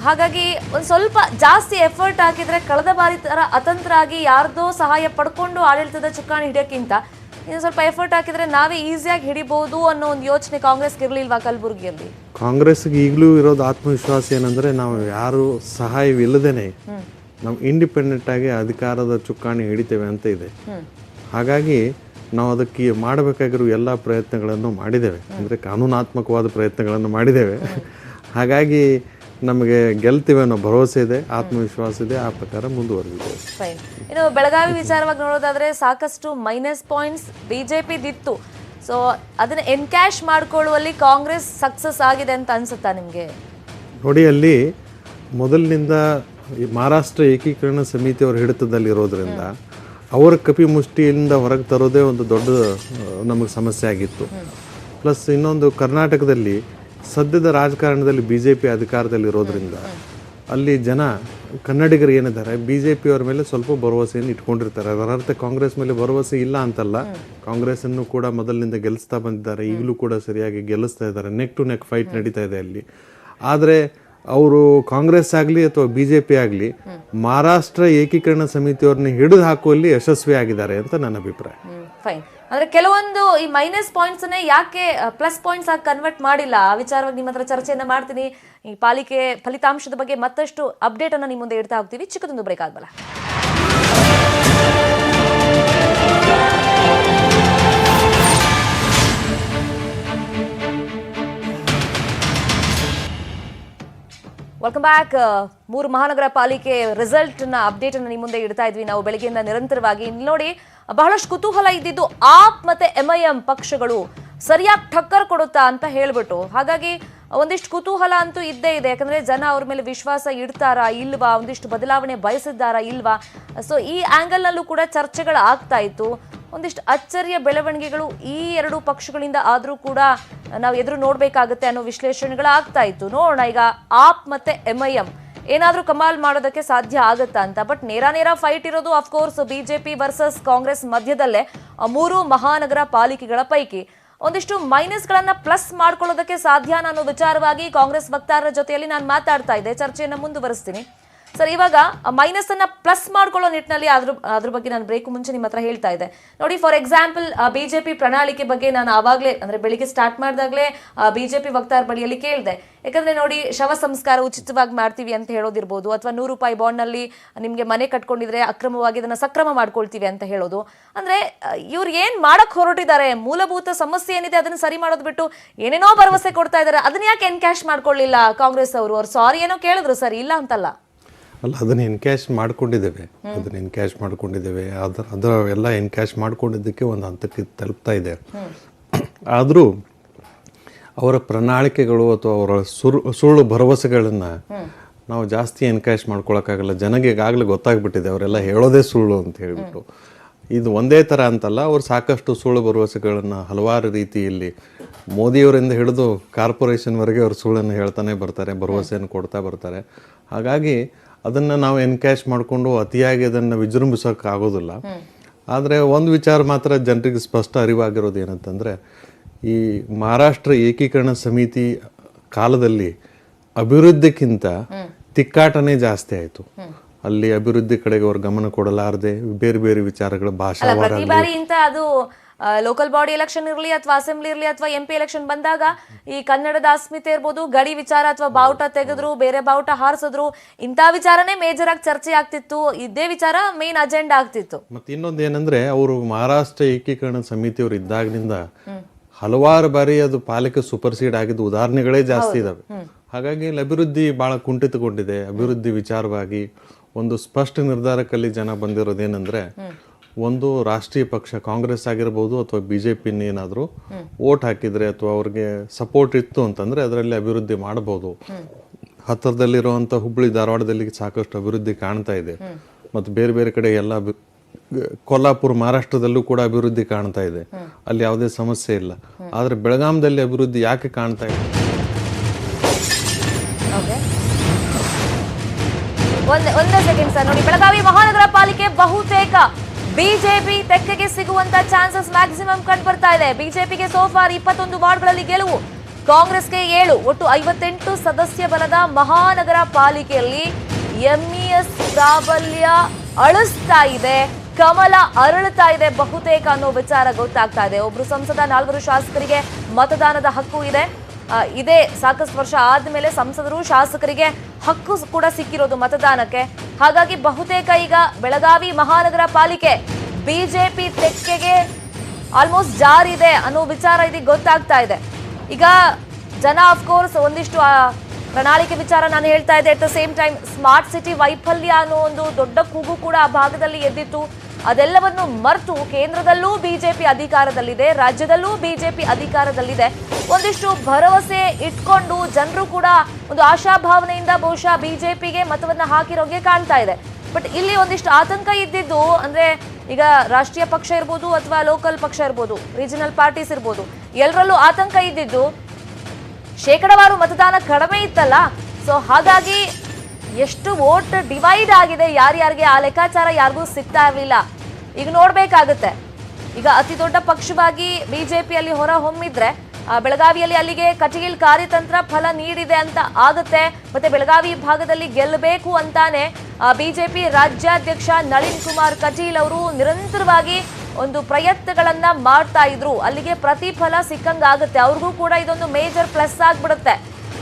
ಹಾಗಾಗಿ ಒಂದು ಸ್ವಲ್ಪ ಜಾಸ್ತಿ ಎಫರ್ಟ್ ಹಾಕಿದ್ರೆ ಕಳೆದ ಬಾರಿ ತರ ಅತಂತ್ರ ಆಗಿ ಯಾರ್ದೋ ಸಹಾಯ ಪಡ್ಕೊಂಡು ಆಡಳಿತದ ಚುಕ್ಕಾಣಿ ಹಿಡಿಯೋಕ್ಕಿಂತ ಇನ್ನು ಸ್ವಲ್ಪ ಎಫರ್ಟ್ ಹಾಕಿದ್ರೆ ನಾವೇ ಈಸಿಯಾಗಿ ಹಿಡಿಬಹುದು ಅನ್ನೋ ಒಂದು ಯೋಚನೆ ಕಾಂಗ್ರೆಸ್ಗೆ ಇರಲಿಲ್ವಾ ಕಲಬುರಗಿಯಲ್ಲಿ? ಕಾಂಗ್ರೆಸ್ಗೆ ಈಗಲೂ ಇರೋದು ಆತ್ಮವಿಶ್ವಾಸ ಏನಂದ್ರೆ, ನಾವು ಯಾರು ಸಹಾಯವಿಲ್ಲದೇನೆ ನಾವು ಇಂಡಿಪೆಂಡೆಂಟ್ ಆಗಿ ಅಧಿಕಾರದ ಚುಕ್ಕಾಣಿ ಹಿಡಿತೇವೆ ಅಂತ ಇದೆ. ಹಾಗಾಗಿ ನಾವು ಅದಕ್ಕೆ ಮಾಡಬೇಕಾಗಿರೋ ಎಲ್ಲ ಪ್ರಯತ್ನಗಳನ್ನು ಮಾಡಿದ್ದೇವೆ, ಅಂದರೆ ಕಾನೂನಾತ್ಮಕವಾದ ಪ್ರಯತ್ನಗಳನ್ನು ಮಾಡಿದ್ದೇವೆ. ಹಾಗಾಗಿ ನಮಗೆ ಗೆಲ್ತೀವಿ ಅನ್ನೋ ಭರವಸೆ ಇದೆ, ಆತ್ಮವಿಶ್ವಾಸ ಇದೆ. ಆ ಪ್ರಕಾರ ಮುಂದುವರೆದಿದೆ. ಇನ್ನು ಬೆಳಗಾವಿ ವಿಚಾರವಾಗಿ ನೋಡೋದಾದ್ರೆ ಸಾಕಷ್ಟು ಮೈನಸ್ ಪಾಯಿಂಟ್ಸ್ ಬಿಜೆಪಿದಿತ್ತು. ಸೊ ಅದನ್ನ ಎನ್ಕ್ಯಾಶ್ ಮಾಡ್ಕೊಳ್ಳುವಲ್ಲಿ ಕಾಂಗ್ರೆಸ್ ಸಕ್ಸಸ್ ಆಗಿದೆ ಅಂತ ಅನ್ಸುತ್ತಾ ನಿಮಗೆ? ನೋಡಿ, ಅಲ್ಲಿ ಮೊದಲಿನಿಂದ ಈ ಮಹಾರಾಷ್ಟ್ರ ಏಕೀಕರಣ ಸಮಿತಿಯವರ ಹಿಡಿತದಲ್ಲಿರೋದ್ರಿಂದ ಅವರ ಕಪಿಮುಷ್ಟಿಯಿಂದ ಹೊರಗೆ ತರೋದೇ ಒಂದು ದೊಡ್ಡ ನಮಗೆ ಸಮಸ್ಯೆ ಆಗಿತ್ತು. ಪ್ಲಸ್ ಇನ್ನೊಂದು ಕರ್ನಾಟಕದಲ್ಲಿ ಸದ್ಯದ ರಾಜಕಾರಣದಲ್ಲಿ BJP ಅಧಿಕಾರದಲ್ಲಿರೋದ್ರಿಂದ ಅಲ್ಲಿ ಜನ ಕನ್ನಡಿಗರು ಏನಿದ್ದಾರೆ BJP ಅವ್ರ ಮೇಲೆ ಸ್ವಲ್ಪ ಭರವಸೆಯನ್ನು ಇಟ್ಕೊಂಡಿರ್ತಾರೆ. ಅದರ ಅರ್ಥ ಕಾಂಗ್ರೆಸ್ ಮೇಲೆ ಭರವಸೆ ಇಲ್ಲ ಅಂತಲ್ಲ, ಕಾಂಗ್ರೆಸ್ಸನ್ನು ಕೂಡ ಮೊದಲಿನಿಂದ ಗೆಲ್ಲಿಸ್ತಾ ಬಂದಿದ್ದಾರೆ, ಈಗಲೂ ಕೂಡ ಸರಿಯಾಗಿ ಗೆಲ್ಲಿಸ್ತಾ ಇದ್ದಾರೆ, ನೆಕ್ ಟು ನೆಕ್ ಫೈಟ್ ನಡೀತಾ ಇದೆ ಅಲ್ಲಿ. ಆದರೆ ಅವರು ಕಾಂಗ್ರೆಸ್ ಆಗಲಿ ಅಥವಾ BJP ಆಗಲಿ ಮಹಾರಾಷ್ಟ್ರ ಏಕೀಕರಣ ಸಮಿತಿಯವ್ರನ್ನ ಹಿಡಿದು ಹಾಕುವಲ್ಲಿ ಯಶಸ್ವಿ ಆಗಿದ್ದಾರೆ ಅಂತ ನನ್ನ ಅಭಿಪ್ರಾಯ. ಫೈನ್. ಅಂದ್ರೆ ಕೆಲವೊಂದು ಈ ಮೈನಸ್ ಪಾಯಿಂಟ್ಸ್ ಯಾಕೆ ಪ್ಲಸ್ ಪಾಯಿಂಟ್ಸ್ ಆಗಿ ಕನ್ವರ್ಟ್ ಮಾಡಿಲ್ಲ, ಆ ವಿಚಾರವಾಗಿ ನಿಮ್ಮ ಹತ್ರ ಚರ್ಚೆಯನ್ನ ಮಾಡ್ತೀನಿ. ಈ ಪಾಲಿಕೆ ಫಲಿತಾಂಶದ ಬಗ್ಗೆ ಮತ್ತಷ್ಟು ಅಪ್ಡೇಟ್ ಅನ್ನ ನಿಮ್ಮ ಮುಂದೆ ಇಡ್ತಾ ಹೋಗ್ತೀವಿ. ಚಿಕ್ಕದೊಂದು ಬ್ರೇಕ್ ಆಗಬಲ್ಲ. Welcome back. 3 ಮಹಾನಗರ ಪಾಲಿಕೆ ರಿಸಲ್ಟ್ ನ ಅಪ್ಡೇಟ್ ಅನ್ನು ನಿಮ್ಮ ಮುಂದೆ ಇಡ್ತಾ ಇದ್ವಿ ನಾವು ಬೆಳಗ್ಗೆಯಿಂದ ನಿರಂತರವಾಗಿ. ಇಲ್ಲಿ ನೋಡಿ, ಬಹಳಷ್ಟು ಕುತೂಹಲ ಇದ್ದಿದ್ದು ಆಪ್ ಮತ್ತೆ MIM ಪಕ್ಷಗಳು ಸರಿಯಾಗಿ ಟಕ್ಕರ್ ಕೊಡುತ್ತಾ ಅಂತ ಹೇಳ್ಬಿಟ್ಟು. ಹಾಗಾಗಿ ಒಂದಿಷ್ಟು ಕುತೂಹಲ ಅಂತೂ ಇದ್ದೇ ಇದೆ, ಯಾಕಂದ್ರೆ ಜನ ಅವ್ರ ಮೇಲೆ ವಿಶ್ವಾಸ ಇಡ್ತಾರಾ ಇಲ್ವಾ, ಒಂದಿಷ್ಟು ಬದಲಾವಣೆ ಬಯಸಿದ್ದಾರಾ ಇಲ್ವಾ. ಸೊ ಈ ಆಂಗಲ್ ನಲ್ಲೂ ಕೂಡ ಚರ್ಚೆಗಳು ಆಗ್ತಾ ಇತ್ತು. ಒಂದಿಷ್ಟು ಅಚ್ಚರಿಯ ಬೆಳವಣಿಗೆಗಳು ಈ 2 ಪಕ್ಷಗಳಿಂದ ಆದ್ರೂ ಕೂಡ ನಾವು ಎದುರು ನೋಡ್ಬೇಕಾಗತ್ತೆ ಅನ್ನೋ ವಿಶ್ಲೇಷಣೆಗಳು ಆಗ್ತಾ ಇತ್ತು. ನೋಡೋಣ ಈಗ ಆಪ್ ಮತ್ತೆ MIM ಏನಾದ್ರೂ ಕಮಾಲ್ ಮಾಡೋದಕ್ಕೆ ಸಾಧ್ಯ ಆಗತ್ತಾ ಅಂತ. ಬಟ್ ನೇರ ಫೈಟ್ ಇರೋದು ಅಫ್ಕೋರ್ಸ್ BJP ವರ್ಸಸ್ ಕಾಂಗ್ರೆಸ್ ಮಧ್ಯದಲ್ಲೇ 3 ಮಹಾನಗರ ಪಾಲಿಕೆಗಳ ಪೈಕಿ. ಒಂದಿಷ್ಟು ಮೈನಸ್ ಗಳನ್ನ ಪ್ಲಸ್ ಮಾಡ್ಕೊಳ್ಳೋದಕ್ಕೆ ಸಾಧ್ಯ ಅನ್ನೋ ವಿಚಾರವಾಗಿ ಕಾಂಗ್ರೆಸ್ ವಕ್ತಾರರ ಜೊತೆಯಲ್ಲಿ ನಾನು ಮಾತಾಡ್ತಾ ಇದ್ದೆ, ಚರ್ಚೆಯನ್ನ ಮುಂದುವರಿಸ್ತೀನಿ. ಸರ್, ಇವಾಗ ಮೈನಸ್ ಅನ್ನ ಪ್ಲಸ್ ಮಾಡ್ಕೊಳ್ಳೋ ನಿಟ್ಟಿನಲ್ಲಿ ಅದ್ರ ಬಗ್ಗೆ ನಾನು ಬ್ರೇಕ್ ಮುಂಚೆ ನಿಮ್ಮ ಹತ್ರ ಹೇಳ್ತಾ ಇದ್ದೆ. ನೋಡಿ, ಫಾರ್ ಎಕ್ಸಾಂಪಲ್ BJP ಪ್ರಣಾಳಿಕೆ ಬಗ್ಗೆ ನಾನು ಆವಾಗಲೇ ಅಂದ್ರೆ ಬೆಳಿಗ್ಗೆ ಸ್ಟಾರ್ಟ್ ಮಾಡಿದಾಗಲೇ BJP ವಕ್ತಾರ ಬಳಿಯಲ್ಲಿ ಕೇಳಿದೆ. ಯಾಕಂದ್ರೆ ನೋಡಿ, ಶವ ಸಂಸ್ಕಾರ ಉಚಿತವಾಗಿ ಮಾಡ್ತೀವಿ ಅಂತ ಹೇಳೋದಿರ್ಬೋದು, ಅಥವಾ 100 ರೂಪಾಯಿ ಬಾಂಡ್ ನಲ್ಲಿ ನಿಮ್ಗೆ ಮನೆ ಕಟ್ಕೊಂಡಿದ್ರೆ ಅಕ್ರಮವಾಗಿ ಅದನ್ನ ಸಕ್ರಮ ಮಾಡ್ಕೊಳ್ತೀವಿ ಅಂತ ಹೇಳೋದು. ಅಂದ್ರೆ ಇವ್ರು ಏನ್ ಮಾಡಕ್ ಹೊರಟಿದ್ದಾರೆ, ಮೂಲಭೂತ ಸಮಸ್ಯೆ ಏನಿದೆ ಅದನ್ನ ಸರಿ ಮಾಡೋದು ಬಿಟ್ಟು ಏನೇನೋ ಭರವಸೆ ಕೊಡ್ತಾ ಇದಾರೆ. ಅದನ್ನ ಯಾಕೆ ಎನ್ಕ್ಯಾಶ್ ಮಾಡ್ಕೊಳ್ಳಿಲ್ಲ ಕಾಂಗ್ರೆಸ್ ಅವರು? ಅವ್ರು ಸಾರಿ ಏನೋ ಕೇಳಿದ್ರು ಸರ್, ಇಲ್ಲ ಅಂತಲ್ಲ. ಅಲ್ಲ, ಅದನ್ನು ಎನ್ಕ್ಯಾಶ್ ಮಾಡ್ಕೊಂಡಿದ್ದೇವೆ, ಅದರ ಎಲ್ಲ ಎನ್ಕ್ಯಾಶ್ ಮಾಡ್ಕೊಂಡಿದ್ದಕ್ಕೆ ಒಂದು ಹಂತಕ್ಕೆ ತಲುಪ್ತಾ ಇದೆ. ಆದರೂ ಅವರ ಪ್ರಣಾಳಿಕೆಗಳು ಅಥವಾ ಅವರ ಸುಳ್ಳು ಭರವಸೆಗಳನ್ನು ನಾವು ಜಾಸ್ತಿ ಎನ್ಕ್ಯಾಶ್ ಮಾಡ್ಕೊಳಕ್ಕಾಗಲ್ಲ. ಜನಗೆ ಈಗಾಗಲೇ ಗೊತ್ತಾಗ್ಬಿಟ್ಟಿದೆ ಅವರೆಲ್ಲ ಹೇಳೋದೇ ಸುಳ್ಳು ಅಂತ ಹೇಳಿಬಿಟ್ಟು. ಇದು ಒಂದೇ ಥರ ಅಂತಲ್ಲ, ಅವರು ಸಾಕಷ್ಟು ಸುಳ್ಳು ಭರವಸೆಗಳನ್ನು ಹಲವಾರು ರೀತಿಯಲ್ಲಿ ಮೋದಿಯವರಿಂದ ಹಿಡಿದು ಕಾರ್ಪೊರೇಷನ್ವರೆಗೆ ಅವರು ಸುಳ್ಳನ್ನು ಹೇಳ್ತಾನೆ ಬರ್ತಾರೆ, ಭರವಸೆಯನ್ನು ಕೊಡ್ತಾ ಬರ್ತಾರೆ. ಹಾಗಾಗಿ ಅದನ್ನು ನಾವು ಎನ್ಕ್ಯಾಶ್ ಮಾಡಿಕೊಂಡು ಅತಿಯಾಗಿ ಅದನ್ನು ವಿಜೃಂಭಿಸೋಕೆ ಆಗೋದಿಲ್ಲ. ಆದರೆ ಒಂದು ವಿಚಾರ ಮಾತ್ರ ಜನರಿಗೆ ಸ್ಪಷ್ಟ ಅರಿವಾಗಿರೋದು ಏನಂತಂದರೆ, ಈ ಮಹಾರಾಷ್ಟ್ರ ಏಕೀಕರಣ ಸಮಿತಿ ಕಾಲದಲ್ಲಿ ಅಭಿವೃದ್ಧಿಕ್ಕಿಂತ ತಿಕ್ಕಾಟನೇ ಜಾಸ್ತಿ ಆಯಿತು. ಅಲ್ಲಿ ಅಭಿವೃದ್ಧಿ ಕಡೆಗೆ ಅವ್ರ ಗಮನ ಕೊಡಲಾರದೆ ಬೇರೆ ಬೇರೆ ವಿಚಾರಗಳ ಭಾಷಾವಾರ ಅದು ಲೋಕಲ್ ಬಾಡಿ ಎಲೆಕ್ಷನ್ ಇರಲಿ ಅಥವಾ ಅಸೆಂಬ್ಲಿ ಇರಲಿ ಅಥವಾ MP ಎಲೆಕ್ಷನ್ ಬಂದಾಗ ಈ ಕನ್ನಡದ ಅಸ್ಮಿತೆ ಇರ್ಬೋದು, ಗಡಿ ವಿಚಾರ ಅಥವಾ ಬಾವುಟ ತೆಗೆದ್ರು, ಬೇರೆ ಬಾವುಟ ಹಾರಿಸಿದ್ರು, ಇಂಥ ವಿಚಾರನೇ ಮೇಜರ್ ಆಗಿ ಚರ್ಚೆ ಆಗ್ತಿತ್ತು. ಇದೇ ವಿಚಾರ ಮೇನ್ ಅಜೆಂಡಾ ಆಗ್ತಿತ್ತು. ಮತ್ತೆ ಇನ್ನೊಂದು ಏನಂದ್ರೆ, ಅವರು ಮಹಾರಾಷ್ಟ್ರ ಏಕೀಕರಣ ಸಮಿತಿಯವರು ಇದ್ದಾಗಿನಿಂದ ಹಲವಾರು ಬಾರಿ ಅದು ಪಾಲಿಕೆ ಸೂಪರ್ಸೀಡ್ ಆಗಿದ್ದು ಉದಾಹರಣೆಗಳೇ ಜಾಸ್ತಿ ಇದಾವೆ. ಹಾಗಾಗಿ ಇಲ್ಲಿ ಅಭಿವೃದ್ಧಿ ಬಹಳ ಕುಂಠಿತಗೊಂಡಿದೆ. ಅಭಿವೃದ್ಧಿ ವಿಚಾರವಾಗಿ ಒಂದು ಸ್ಪಷ್ಟ ನಿರ್ಧಾರಕ್ಕಲ್ಲಿ ಜನ ಬಂದಿರೋದೇನೆಂದ್ರೆ, ಒಂದು ರಾಷ್ಟ್ರೀಯ ಪಕ್ಷ ಕಾಂಗ್ರೆಸ್ ಆಗಿರ್ಬೋದು ಅಥವಾ BJP ಏನಾದರೂ ವೋಟ್ ಹಾಕಿದ್ರೆ ಅಥವಾ ಅವ್ರಿಗೆ ಸಪೋರ್ಟ್ ಇತ್ತು ಅಂತಂದ್ರೆ ಅದರಲ್ಲಿ ಅಭಿವೃದ್ಧಿ ಮಾಡಬಹುದು. ಹತ್ತಿರದಲ್ಲಿರುವಂಥ ಹುಬ್ಬಳ್ಳಿ ಧಾರವಾಡದಲ್ಲಿ ಸಾಕಷ್ಟು ಅಭಿವೃದ್ಧಿ ಕಾಣ್ತಾ ಇದೆ. ಮತ್ತು ಬೇರೆ ಬೇರೆ ಕಡೆ ಎಲ್ಲ ಕೊಲ್ಲಾಪುರ ಮಹಾರಾಷ್ಟ್ರದಲ್ಲೂ ಕೂಡ ಅಭಿವೃದ್ಧಿ ಕಾಣ್ತಾ ಇದೆ, ಅಲ್ಲಿ ಯಾವುದೇ ಸಮಸ್ಯೆ ಇಲ್ಲ. ಆದರೆ ಬೆಳಗಾಂದಲ್ಲಿ ಅಭಿವೃದ್ಧಿ ಯಾಕೆ ಕಾಣ್ತಾ ಇದೆ? ಒಂದೇ ಸೆಕೆಂಡ್ ಸರ್. ನೋಡಿ, ಬೆಳಗಾವಿ ಮಹಾನಗರ ಪಾಲಿಕೆ ಬಹುತೇಕ BJP ತೆಕ್ಕೆಗೆ ಸಿಗುವಂತ ಚಾನ್ಸಸ್ ಮ್ಯಾಕ್ಸಿಮಮ್ ಕಂಡು ಬರ್ತಾ ಇದೆ. BJPಗೆ ಸೋಫಾರ್ 21 ವಾರ್ಡ್ಗಳಲ್ಲಿ ಗೆಲುವು, ಕಾಂಗ್ರೆಸ್ಗೆ 7. ಒಟ್ಟು 58 ಸದಸ್ಯ ಬಲದ ಮಹಾನಗರ ಪಾಲಿಕೆಯಲ್ಲಿ MES ಪ್ರಾಬಲ್ಯ ಅಳಿಸ್ತಾ ಇದೆ, ಕಮಲ ಅರಳುತ್ತಾ ಇದೆ ಬಹುತೇಕ ಅನ್ನೋ ವಿಚಾರ ಗೊತ್ತಾಗ್ತಾ ಇದೆ. ಒಬ್ರು ಸಂಸದ, 4 ಶಾಸಕರಿಗೆ ಮತದಾನದ ಹಕ್ಕು ಇದೆ. ಇದೇ ಸಾಕಷ್ಟು ವರ್ಷ ಆದ್ಮೇಲೆ ಸಂಸದರು ಶಾಸಕರಿಗೆ ಹಕ್ಕು ಕೂಡ ಸಿಕ್ಕಿರೋದು ಮತದಾನಕ್ಕೆ. ಹಾಗಾಗಿ ಬಹುತೇಕ ಈಗ ಬೆಳಗಾವಿ ಮಹಾನಗರ ಪಾಲಿಕೆ BJP ತೆಕ್ಕೆಗೆ ಆಲ್ಮೋಸ್ಟ್ ಜಾರಿದೆ ಅನ್ನೋ ವಿಚಾರ ಇದೀಗ ಗೊತ್ತಾಗ್ತಾ ಇದೆ. ಈಗ ಜನ ಅಫ್ಕೋರ್ಸ್ ಒಂದಿಷ್ಟು ಪ್ರಣಾಳಿಕೆ ವಿಚಾರ ನಾನು ಹೇಳ್ತಾ ಇದ್ದೆ. At the same time smart city ವೈಫಲ್ಯ ಅನ್ನೋ ಒಂದು ದೊಡ್ಡ ಕೂಗು ಕೂಡ ಆ ಭಾಗದಲ್ಲಿ ಎದ್ದಿತ್ತು. ಅದೆಲ್ಲವನ್ನು ಮರೆತು ಕೇಂದ್ರದಲ್ಲೂ BJP ಅಧಿಕಾರದಲ್ಲಿದೆ, ರಾಜ್ಯದಲ್ಲೂ BJP ಅಧಿಕಾರದಲ್ಲಿದೆ. ಒಂದಿಷ್ಟು ಭರವಸೆ ಇಟ್ಕೊಂಡು ಜನರು ಕೂಡ ಒಂದು ಆಶಾಭಾವನೆಯಿಂದ ಬಹುಶಃ ಬಿಜೆಪಿಗೆ ಮತವನ್ನ ಹಾಕಿರೋಗೆ ಕಾಣ್ತಾ ಇದೆ. ಬಟ್ ಇಲ್ಲಿ ಒಂದಿಷ್ಟು ಆತಂಕ ಇದ್ದಿದ್ದು ಅಂದ್ರೆ ಈಗ ರಾಷ್ಟ್ರೀಯ ಪಕ್ಷ ಇರ್ಬೋದು ಅಥವಾ ಲೋಕಲ್ ಪಕ್ಷ ಇರ್ಬೋದು, ರೀಜನಲ್ ಪಾರ್ಟೀಸ್ ಇರ್ಬೋದು, ಎಲ್ಲರಲ್ಲೂ ಆತಂಕ ಇದ್ದಿದ್ದು ಶೇಕಡವಾರು ಮತದಾನ ಕಡಿಮೆ ಇತ್ತಲ್ಲ. ಸೊ ಹಾಗಾಗಿ ಎಷ್ಟು ವೋಟ್ ಡಿವೈಡ್ ಆಗಿದೆ ಯಾರ್ಯಾರಿಗೆ ಆ ಲೆಕ್ಕಾಚಾರ ಯಾರಿಗೂ ಸಿಗ್ತಾ ಇರಲಿಲ್ಲ. ಈಗ ನೋಡ್ಬೇಕಾಗುತ್ತೆ. ಈಗ ಅತಿ ದೊಡ್ಡ ಪಕ್ಷವಾಗಿ ಬಿಜೆಪಿಯಲ್ಲಿ ಹೊರ ಹೊಮ್ಮಿದ್ರೆ ಬೆಳಗಾವಿಯಲ್ಲಿ ಅಲ್ಲಿಗೆ ಕಟೀಲ್ ಕಾರ್ಯತಂತ್ರ ಫಲ ನೀಡಿದೆ ಅಂತ ಆಗುತ್ತೆ. ಮತ್ತೆ ಬೆಳಗಾವಿ ಭಾಗದಲ್ಲಿ ಗೆಲ್ಲಬೇಕು ಅಂತಾನೆ ಬಿಜೆಪಿ ರಾಜ್ಯಾಧ್ಯಕ್ಷ ನಳಿನ್ ಕುಮಾರ್ ಕಟೀಲ್ ಅವರು ನಿರಂತರವಾಗಿ ಒಂದು ಪ್ರಯತ್ನಗಳನ್ನ ಮಾಡ್ತಾ ಇದ್ರು. ಅಲ್ಲಿಗೆ ಪ್ರತಿಫಲ ಸಿಕ್ಕಂಗಾಗುತ್ತೆ. ಅವ್ರಿಗೂ ಕೂಡ ಇದೊಂದು ಮೇಜರ್ ಪ್ಲಸ್ ಆಗ್ಬಿಡುತ್ತೆ.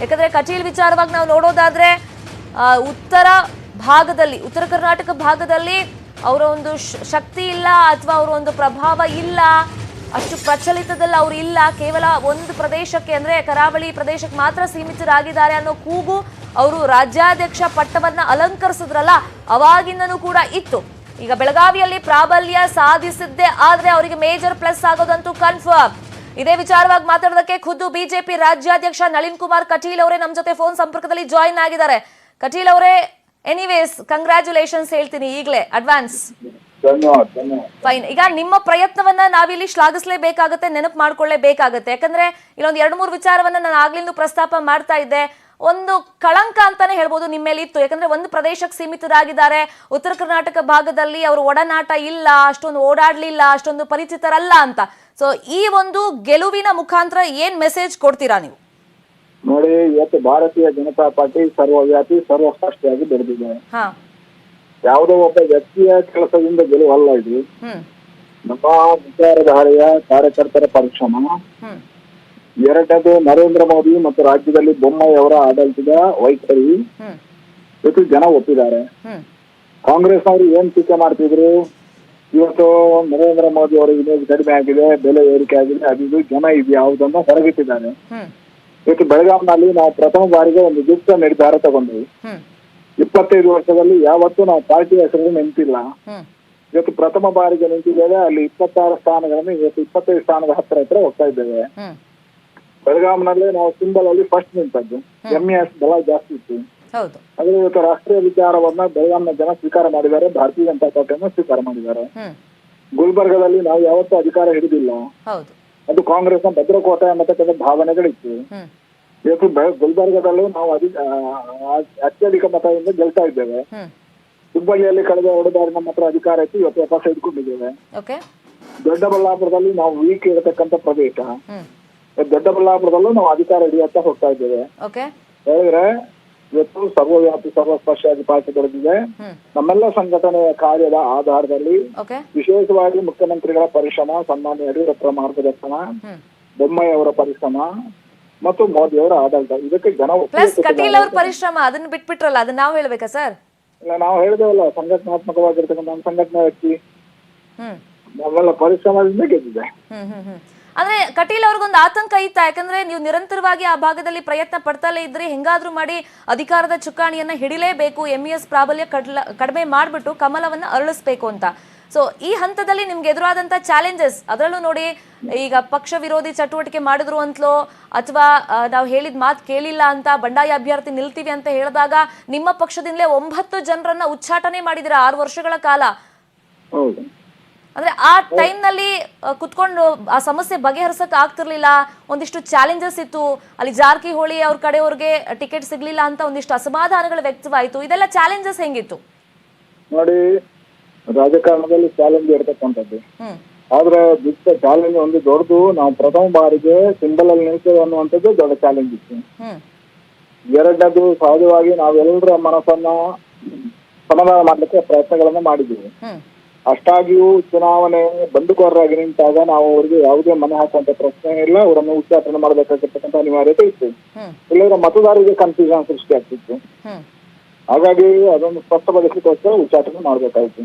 ಯಾಕಂದ್ರೆ ಕಟೀಲ್ ವಿಚಾರವಾಗಿ ನಾವು ನೋಡೋದಾದ್ರೆ ಉತ್ತರ ಭಾಗದಲ್ಲಿ, ಉತ್ತರ ಕರ್ನಾಟಕ ಭಾಗದಲ್ಲಿ ಅವರ ಒಂದು ಶಕ್ತಿ ಇಲ್ಲ ಅಥವಾ ಅವರ ಒಂದು ಪ್ರಭಾವ ಇಲ್ಲ, ಅಷ್ಟು ಪ್ರಚಲಿತದಲ್ಲಿ ಅವರು ಇಲ್ಲ. ಕೇವಲ ಒಂದು ಪ್ರದೇಶಕ್ಕೆ ಅಂದ್ರೆ ಕರಾವಳಿ ಪ್ರದೇಶಕ್ಕೆ ಮಾತ್ರ ಸೀಮಿತರಾಗಿದ್ದಾರೆ ಅನ್ನೋ ಕೂಗು ಅವರು ರಾಜ್ಯಾಧ್ಯಕ್ಷ ಪಟ್ಟವನ್ನ ಅಲಂಕರಿಸಿದ್ರಲ್ಲ ಅವಾಗಿಂದನೂ ಕೂಡ ಇತ್ತು. ಈಗ ಬೆಳಗಾವಿಯಲ್ಲಿ ಪ್ರಾಬಲ್ಯ ಸಾಧಿಸಿದ್ದೇ ಆದ್ರೆ ಅವರಿಗೆ ಮೇಜರ್ ಪ್ಲಸ್ ಆಗೋದಂತೂ ಕನ್ಫರ್ಮ್. ಇದೇ ವಿಚಾರವಾಗಿ ಮಾತಾಡೋದಕ್ಕೆ ಖುದ್ದು ಬಿಜೆಪಿ ರಾಜ್ಯಾಧ್ಯಕ್ಷ ನಳಿನ್ ಕುಮಾರ್ ಕಟೀಲ್ ಅವರೇ ನಮ್ಮ ಜೊತೆ ಫೋನ್ ಸಂಪರ್ಕದಲ್ಲಿ ಜಾಯಿನ್ ಆಗಿದ್ದಾರೆ. ಕಟೀಲ್ ಅವರೇ, ಎನಿವೇಸ್ ಕಂಗ್ರ್ಯಾಚುಲೇಷನ್ಸ್ ಹೇಳ್ತೀನಿ ಈಗಲೇ ಅಡ್ವಾನ್ಸ್. ಫೈನ್. ಈಗ ನಿಮ್ಮ ಪ್ರಯತ್ನವನ್ನ ನಾವಿಲ್ಲಿ ಶ್ಲಾಘಿಸಲೇಬೇಕಾಗತ್ತೆ, ನೆನಪು ಮಾಡ್ಕೊಳ್ಳೇಬೇಕಾಗತ್ತೆ. ಯಾಕಂದ್ರೆ ಇಲ್ಲೊಂದು 2-3 ವಿಚಾರವನ್ನ ನಾನು ಆಗ್ಲಿಂದ ಪ್ರಸ್ತಾಪ ಮಾಡ್ತಾ ಇದ್ದೆ. ಒಂದು ಕಳಂಕ ಅಂತಾನೆ ಹೇಳ್ಬೋದು ನಿಮ್ಮ ಮೇಲೆ ಇತ್ತು. ಯಾಕಂದ್ರೆ ಒಂದು ಪ್ರದೇಶಕ್ಕೆ ಸೀಮಿತರಾಗಿದ್ದಾರೆ. ಉತ್ತರ ಕರ್ನಾಟಕ ಭಾಗದಲ್ಲಿ ಅವರು ಒಡನಾಟ ಇಲ್ಲ, ಅಷ್ಟೊಂದು ಓಡಾಡ್ಲಿಲ್ಲ, ಅಷ್ಟೊಂದು ಪರಿಚಿತರಲ್ಲ ಅಂತ. ಸೊ ಈ ಒಂದು ಗೆಲುವಿನ ಮುಖಾಂತರ ಏನ್ ಮೆಸೇಜ್ ಕೊಡ್ತೀರಾ ನೀವು? ನೋಡಿ, ಇವತ್ತು ಭಾರತೀಯ ಜನತಾ ಪಾರ್ಟಿ ಸರ್ವವ್ಯಾಪಿ ಸರ್ವಶ್ರೇಷ್ಠಿಯಾಗಿ ಬೆಳೆದಿದೆ. ಯಾವುದೋ ಒಬ್ಬ ವ್ಯಕ್ತಿಯ ಕೆಲಸದಿಂದ ಗೆಲುವಲ್ಲ ಇದು. ನಮ್ಮ ವಿಚಾರಧಾರೆಯ ಕಾರ್ಯಕರ್ತರ ಪರಿಶ್ರಮ. ಎರಡನೇದು ನರೇಂದ್ರ ಮೋದಿ ಮತ್ತು ರಾಜ್ಯದಲ್ಲಿ ಬೊಮ್ಮಾಯಿ ಅವರ ಆಡಳಿತದ ವೈಖರಿ ಇವತ್ತು ಜನ ಒಪ್ಪಿದ್ದಾರೆ. ಕಾಂಗ್ರೆಸ್ನವರು ಏನ್ ಟೀಕೆ ಮಾಡ್ತಿದ್ರು, ಇವತ್ತು ನರೇಂದ್ರ ಮೋದಿ ಅವರ ಇಮೇಜ್ ಕಡಿಮೆ ಆಗಿದೆ, ಬೆಲೆ ಏರಿಕೆ ಆಗಿದೆ, ಅದು ಜನ ಇದು ಯಾವುದನ್ನ ಹೊರಗಿಟ್ಟಿದ್ದಾರೆ. ಇವತ್ತು ಬೆಳಗಾವಿನಲ್ಲಿ ನಾವು ಪ್ರಥಮ ಬಾರಿಗೆ ಒಂದು ದಿಟ್ಟ ನಿರ್ಧಾರ ತಗೊಂಡ್ವಿ. 25 ವರ್ಷದಲ್ಲಿ ಯಾವತ್ತೂ ನಾವು ಪಾರ್ಟಿ ಹೆಸರು ನಿಂತಿಲ್ಲ. ಇವತ್ತು ಪ್ರಥಮ ಬಾರಿಗೆ ನಿಂತಿದ್ದೇವೆ. ಅಲ್ಲಿ 26 ಸ್ಥಾನಗಳನ್ನು ಇವತ್ತು 25 ಸ್ಥಾನದ ಹತ್ರ ಹೋಗ್ತಾ ಇದ್ದೇವೆ. ಬೆಳಗಾವಿನಲ್ಲಿ ನಾವು ಸಿಂಬಲ್ ಅಲ್ಲಿ ಫಸ್ಟ್ ನಿಂತದ್ದು. MES ಬಲ ಜಾಸ್ತಿ ಇತ್ತು. ಆದ್ರೆ ಇವತ್ತು ರಾಷ್ಟ್ರೀಯ ವಿಚಾರವನ್ನ ಬೆಳಗಾವಿನ ಜನ ಸ್ವೀಕಾರ ಮಾಡಿದ್ದಾರೆ, ಭಾರತೀಯ ಜನತಾ ಪಾರ್ಟಿಯನ್ನು ಸ್ವೀಕಾರ ಮಾಡಿದ್ದಾರೆ. ಗುಲ್ಬರ್ಗದಲ್ಲಿ ನಾವು ಯಾವತ್ತೂ ಅಧಿಕಾರ ಹಿಡಿದಿಲ್ಲ, ಅದು ಕಾಂಗ್ರೆಸ್ನ ಭದ್ರಕೋಟೆ ಅನ್ನತಕ್ಕಂಥ ಭಾವನೆಗಳಿತ್ತು. ಇವತ್ತು ಗುಲ್ಬರ್ಗದಲ್ಲೂ ನಾವು ಅತ್ಯಧಿಕ ಮತದಿಂದ ಗೆಲ್ತಾ ಇದ್ದೇವೆ. ಹುಬ್ಬಳ್ಳಿಯಲ್ಲಿ ಕಳೆದ 2 ಬಾರಿ ನಮ್ಮ ಹತ್ರ ಅಧಿಕಾರ ಇತ್ತು, ಇವತ್ತು ವಾಪಸ್ ಹಿಡ್ಕೊಂಡಿದ್ದೇವೆ. ದೊಡ್ಡಬಳ್ಳಾಪುರದಲ್ಲಿ ನಾವು ವೀಕ್ ಇರತಕ್ಕಂಥ ಪ್ರದೇಶ, ದೊಡ್ಡಬಳ್ಳಾಪುರದಲ್ಲೂ ನಾವು ಅಧಿಕಾರ ಹಿಡಿಯುತ್ತಾ ಹೋಗ್ತಾ ಇದ್ದೇವೆ. ಹೇಳಿದ್ರೆ ಇವತ್ತು ಸರ್ವವ್ಯಾಪಿ ಸರ್ವಸ್ಪರ್ಶಿಯಾಗಿ ಪಾರ್ಟಿ ಬೆಳೆದಿದೆ. ನಮ್ಮೆಲ್ಲ ಸಂಘಟನೆಯ ಕಾರ್ಯದ ಆಧಾರದಲ್ಲಿ ವಿಶೇಷವಾಗಿ ಮುಖ್ಯಮಂತ್ರಿಗಳ ಪರಿಶ್ರಮ, ಸನ್ಮಾನ್ಯ ಯಡಿಯೂರಪ್ಪರ ಮಾರ್ಗದರ್ಶನ, ಬೊಮ್ಮಾಯಿ ಅವರ ಪರಿಶ್ರಮ ಮತ್ತು ಮೋದಿ ಅವರ ಆಡಳಿತ, ಇದಕ್ಕೆ ಜನ ಕಟೀಲ್ ಅವರ ಪರಿಶ್ರಮ ಅದನ್ನ ಬಿಟ್ಬಿಟ್ರಲ್ಲ, ಅದನ್ನ ನಾವು ಹೇಳ್ಬೇಕಾ ಸರ್? ಇಲ್ಲ, ನಾವು ಹೇಳಿದೇವಲ್ಲ, ಸಂಘಟನಾತ್ಮಕವಾಗಿರ್ತಕ್ಕಂಥ ನಮ್ಮ ಸಂಘಟನಾ ವ್ಯಕ್ತಿ ನಾವೆಲ್ಲ ಪರಿಶ್ರಮದಿಂದ ಗೆದ್ದಿದೆ. ಅಂದ್ರೆ ಕಟೀಲ್ ಅವ್ರಿಗೊಂದು ಆತಂಕ ಇತ್ತ, ಯಾಕಂದ್ರೆ ನೀವು ನಿರಂತರವಾಗಿ ಆ ಭಾಗದಲ್ಲಿ ಪ್ರಯತ್ನ ಪಡ್ತಲೇ ಇದ್ರೆ ಹೆಂಗಾದ್ರೂ ಮಾಡಿ ಅಧಿಕಾರದ ಚುಕ್ಕಾಣಿಯನ್ನ ಹಿಡಿಲೇಬೇಕು, MES ಪ್ರಾಬಲ್ಯ ಕಡಿಮೆ ಮಾಡ್ಬಿಟ್ಟು ಕಮಲವನ್ನ ಅರಳಿಸ್ಬೇಕು ಅಂತ. ಸೊ ಈ ಹಂತದಲ್ಲಿ ನಿಮ್ಗೆ ಎದುರಾದಂತ ಚಾಲೆಂಜಸ್, ಅದರಲ್ಲೂ ನೋಡಿ ಈಗ ಪಕ್ಷ ವಿರೋಧಿ ಚಟುವಟಿಕೆ ಮಾಡಿದ್ರು ಅಂತಲೋ ಅಥವಾ ನಾವು ಹೇಳಿದ ಮಾತು ಕೇಳಿಲ್ಲ ಅಂತ ಬಂಡಾಯ ಅಭ್ಯರ್ಥಿ ನಿಲ್ತೀವಿ ಅಂತ ಹೇಳಿದಾಗ ನಿಮ್ಮ ಪಕ್ಷದಿಂದಲೇ 9 ಜನರನ್ನ ಉಚ್ಚಾಟನೆ ಮಾಡಿದಿರ 6 ವರ್ಷಗಳ ಕಾಲ. ಅಂದ್ರೆ ಆ ಟೈಮ್ ನಲ್ಲಿ ಕುತ್ಕೊಂಡು ಆ ಸಮಸ್ಯೆ ಬಗೆಹರಿಸಕ್ ಆಗ್ತಿರ್ಲಿಲ್ಲ, ಒಂದಿಷ್ಟು ಚಾಲೆಂಜಸ್ ಇತ್ತು. ಅಲ್ಲಿ ಜಾರಕಿಹೊಳಿ ಅವ್ರ ಕಡೆಯವ್ರಿಗೆ ಟಿಕೆಟ್ ಸಿಗ್ಲಿಲ್ಲ ಅಂತ ಒಂದಿಷ್ಟು ಅಸಮಾಧಾನಗಳು ವ್ಯಕ್ತವಾಯಿತು. ಇದೆಲ್ಲ ಚಾಲೆಂಜಸ್ ಹೆಂಗಿತ್ತು? ನೋಡಿ, ರಾಜಕಾರಣದಲ್ಲಿ ಚಾಲೆಂಜ್ ಇರತಕ್ಕಂಥದ್ದು. ಆದ್ರೆ ಬಿಟ್ಟ ಚಾಲೆಂಜ್ ಒಂದು ದೊಡ್ಡದು. ನಾವು ಪ್ರಥಮ ಬಾರಿಗೆ ಸಿಂಬಲ್ ಅಲ್ಲಿ ನಿಲ್ತೇವೆ ಅನ್ನುವಂಥದ್ದು ದೊಡ್ಡ ಚಾಲೆಂಜ್ ಇತ್ತು. ಎರಡನೇದು ಸಹಜವಾಗಿ ನಾವೆಲ್ಲರ ಮನಸ್ಸನ್ನ ಸಮಾಧಾನ ಮಾಡ್ಲಿಕ್ಕೆ ಪ್ರಯತ್ನಗಳನ್ನ ಮಾಡಿದ್ದೀವಿ. ಅಷ್ಟಾಗಿಯೂ ಚುನಾವಣೆ ಬಂಡುಕೋರರಾಗಿ ನಿಂತಾಗ ನಾವು ಅವರಿಗೆ ಯಾವುದೇ ಮನೆ ಹಾಕುವಂತ ಪ್ರಶ್ನೆ ಇಲ್ಲ, ಅವರನ್ನು ಉಚ್ಚಾಟನೆ ಮಾಡಬೇಕಾಗಿರ್ತಕ್ಕಂಥ ಅನಿವಾರ್ಯತೆ ಇತ್ತು. ಇಲ್ಲದ್ರೆ ಮತದಾರರಿಗೆ ಕನ್ಫ್ಯೂಷನ್ ಸೃಷ್ಟಿ ಆಗ್ತಿತ್ತು. ಹಾಗಾಗಿ ಅದನ್ನು ಸ್ಪಷ್ಟಪಡಿಸಲಿಕ್ಕೋಸ್ಕರ ಉಚ್ಚಾಟನೆ ಮಾಡ್ಬೇಕಾಯ್ತು.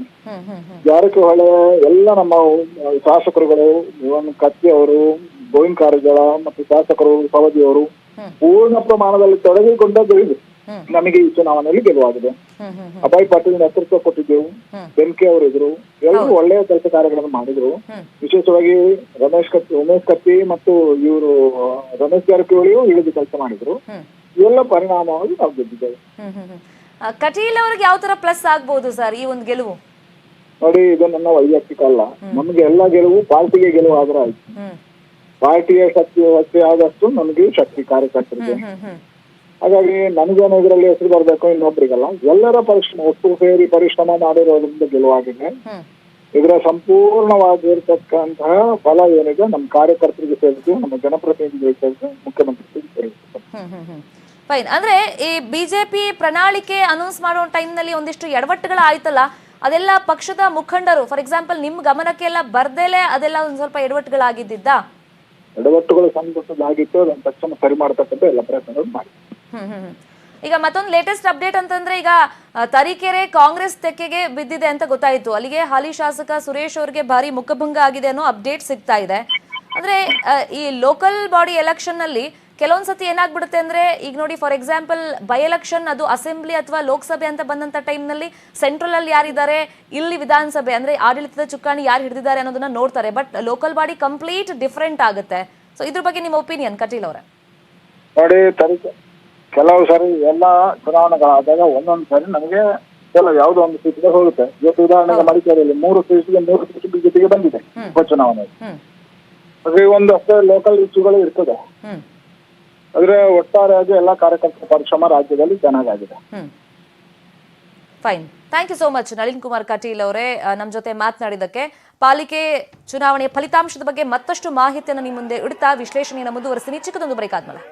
ಜಾರಕಿಹೊಳಿ ಎಲ್ಲ ನಮ್ಮ ಶಾಸಕರುಗಳು, ಕತ್ತಿ ಅವರು, ಗೋವಿಂದ ಕಾರಜೋಳ ಮತ್ತು ಶಾಸಕರು ಸವದಿ ಅವರು ಪೂರ್ಣ ಪ್ರಮಾಣದಲ್ಲಿ ತೊಡಗಿಕೊಂಡ ಬೆಳೆದು ನಮಗೆ ಈ ಚುನಾವಣೆಯಲ್ಲಿ ಗೆಲುವಾಗಿದೆ. ಅಭಯ್ ಪಾಟೀಲ್ ನೇತೃತ್ವ ಕೊಟ್ಟಿದ್ದೆವು, ಬೆನ್ಕೆ ಅವರಿದ್ರು, ಎಲ್ಲರೂ ಒಳ್ಳೆಯ ಕೆಲಸ ಕಾರ್ಯಗಳನ್ನು ಮಾಡಿದ್ರು. ವಿಶೇಷವಾಗಿ ಉಮೇಶ್ ಕತ್ತಿ ಮತ್ತು ಇವರು ರಮೇಶ್ ಜಾರಕಿಹೊಳಿಯು ಇಳಿದು ಕೆಲಸ ಮಾಡಿದ್ರು. ಇವೆಲ್ಲ ಪರಿಣಾಮವಾಗಿ ನಾವು ಗೆದ್ದಿದ್ದೇವೆ. ಕಟೀಲ್ ಅವ್ರಿಗೆ ಯಾವ ತರ ಪ್ಲಸ್ ಆಗ್ಬಹುದು ಸರ್ ಈ ಒಂದು ಗೆಲುವು? ನೋಡಿ, ಇದು ನನ್ನ ವೈಯಕ್ತಿಕ ಅಲ್ಲ, ನಮ್ಗೆ ಎಲ್ಲ ಗೆಲುವು ಪಾರ್ಟಿಗೆ ಗೆಲುವು ಆದ್ರೆ ಆಯ್ತು. ಪಾರ್ಟಿಯ ಶಕ್ತಿ ಆದಷ್ಟು ನಮ್ಗೆ ಶಕ್ತಿ ಕಾರ್ಯಕರ್ತರಿಗೆ. ಹಾಗಾಗಿ ನನಗೇನು ಇದರಲ್ಲಿ ಹೆಸರು ಬರ್ಬೇಕು ಇನ್ನೊಬ್ರಿಗಲ್ಲ, ಎಲ್ಲರ ಒಟ್ಟು ಸೇರಿ ಪರಿಶ್ರಮ ಮಾಡಿರೋದ್ರಿಂದ ಗೆಲುವಾಗಿದೆ. ಇದರ ಸಂಪೂರ್ಣವಾಗಿರ್ತಕ್ಕಂತಹ ಫಲ ಏನಿದೆ ನಮ್ಮ ಕಾರ್ಯಕರ್ತರಿಗೆ ಸೇರಿದ್ದು, ನಮ್ಮ ಜನಪ್ರತಿನಿಧಿಗಳಿಗೆ ಸೇರಿದ್ದು, ಮುಖ್ಯಮಂತ್ರಿಗೆ ಸೇರಿದ್ದು. ಫೈನ್. ಅಂದ್ರೆ ಈ ಬಿಜೆಪಿ ಪ್ರಣಾಳಿಕೆ ಅನೌನ್ಸ್ ಮಾಡೋ ಟೈಮ್ ನಲ್ಲಿ ಒಂದಿಷ್ಟು ಎಡವಟ್ಟುಗಳು ಆಯ್ತಲ್ಲ, ಅದೆಲ್ಲ ಪಕ್ಷದ ಮುಖಂಡರು ಫಾರ್ ಎಕ್ಸಾಂಪಲ್ ನಿಮ್ ಗಮನಕ್ಕೆ ಎಲ್ಲ ಬರ್ದೇಲೆ ಅದೆಲ್ಲ ಒಂದ್ ಸ್ವಲ್ಪ ಎಡವಟ್ಟುಗಳಾಗಿದ್ದ? ಎಡವಟ್ಟುಗಳು ಸಂತಸದಾಗಿತ್ತು, ಅದನ್ನ ತಕ್ಷಣ ಸರಿ ಮಾಡತಕ್ಕಂಥ ಎಲ್ಲ ಪ್ರಯತ್ನಗಳು ಮಾಡಿ. ಈಗ ಮತ್ತೊಂದು ಲೇಟೆಸ್ಟ್ ಅಪ್ಡೇಟ್ ಅಂತಂದ್ರೆ ಈಗ ತರೀಕೆರೆ ಕಾಂಗ್ರೆಸ್ ತೆಕ್ಕೆಗೆ ಬಿದ್ದಿದೆ ಅಂತ ಗೊತ್ತಾಯ್ತು. ಅಲ್ಲಿಗೆ ಹಾಲಿ ಶಾಸಕ ಸುರೇಶ್ ಅವರಿಗೆ ಭಾರಿ ಮುಖಭಂಗ ಆಗಿದೆ ಅನ್ನೋ ಅಪ್ಡೇಟ್ ಸಿಗ್ತಾ ಇದೆ. ಅಂದ್ರೆ ಈ ಲೋಕಲ್ ಬಾಡಿ ಎಲೆಕ್ಷನ್ ನಲ್ಲಿ ಕೆಲವೊಂದ್ಸತಿ ಏನಾಗ್ಬಿಡುತ್ತೆ ಅಂದ್ರೆ, ಈಗ ನೋಡಿ ಫಾರ್ ಎಕ್ಸಾಂಪಲ್ ಬೈ ಎಲೆಕ್ಷನ್ ಅದು ಅಸೆಂಬ್ಲಿ ಅಥವಾ ಲೋಕಸಭೆ ಅಂತ ಬಂದಂತ ಟೈಮ್ ನಲ್ಲಿ ಸೆಂಟ್ರಲ್ ಅಲ್ಲಿ ಯಾರಿದ್ದಾರೆ, ಇಲ್ಲಿ ವಿಧಾನಸಭೆ ಅಂದ್ರೆ ಆಡಳಿತದ ಚುಕ್ಕಾಣಿ ಯಾರು ಹಿಡಿದಿದ್ದಾರೆ ಅನ್ನೋದನ್ನ ನೋಡ್ತಾರೆ. But local body complete different ಆಗುತ್ತೆ. ಸೊ ಇದ್ರ ಬಗ್ಗೆ ನಿಮ್ಮ ಒಪಿನಿಯನ್ ಕಟೀಲ್ ಅವರೇ? ನೋಡಿ, ಕೆಲವು ಸಾರಿ ಎಲ್ಲ ಚುನಾವಣೆಗಳಾದಾಗ ಒಂದೊಂದು ಸಾರಿ ನಮಗೆ ಯಾವುದೋ ಒಂದು ಸೀಟ್ಗೆ ಹೋಗುತ್ತೆ. ಇವತ್ತು ಉದಾಹರಣೆಗೆ ಮಡಿಕೇರಿಯಲ್ಲಿ 3 ಸೀಟ್ ಬಿಜೆಪಿಗೆ ಬಂದಿದೆ ಉಪಚುನಾವಣೆ. ಅದೇ ಒಂದು ಅಷ್ಟೇ ಲೋಕಲ್ ಇಶ್ಯೂಗಳು ಇರ್ತದೆ. ಆದ್ರೆ ಒಟ್ಟಾರೆಯಾಗಿ ಎಲ್ಲ ಕಾರ್ಯಕರ್ತರ ಪರಿಶ್ರಮ ರಾಜ್ಯದಲ್ಲಿ ಚೆನ್ನಾಗಿದೆ. Fine. Thank you so much Nalin Kumar Kateel ಅವರೇ ನಮ್ಮ ಜೊತೆ ಮಾತನಾಡಿದ್ದಕ್ಕೆ. ಪಾಲಿಕೆ ಚುನಾವಣೆಯ ಫಲಿತಾಂಶದ ಬಗ್ಗೆ ಮತ್ತಷ್ಟು ಮಾಹಿತಿಯನ್ನು ನಿಮ್ಮ ಮುಂದೆ ಇಡ್ತಾ ವಿಶ್ಲೇಷಣೆಯನ್ನು ಮುಂದುವರಿಸ್ತೀನಿ. ಚಿಕ್ಕದೊಂದು ಬ್ರೇಕ್ ಆದ್ಮೇಲೆ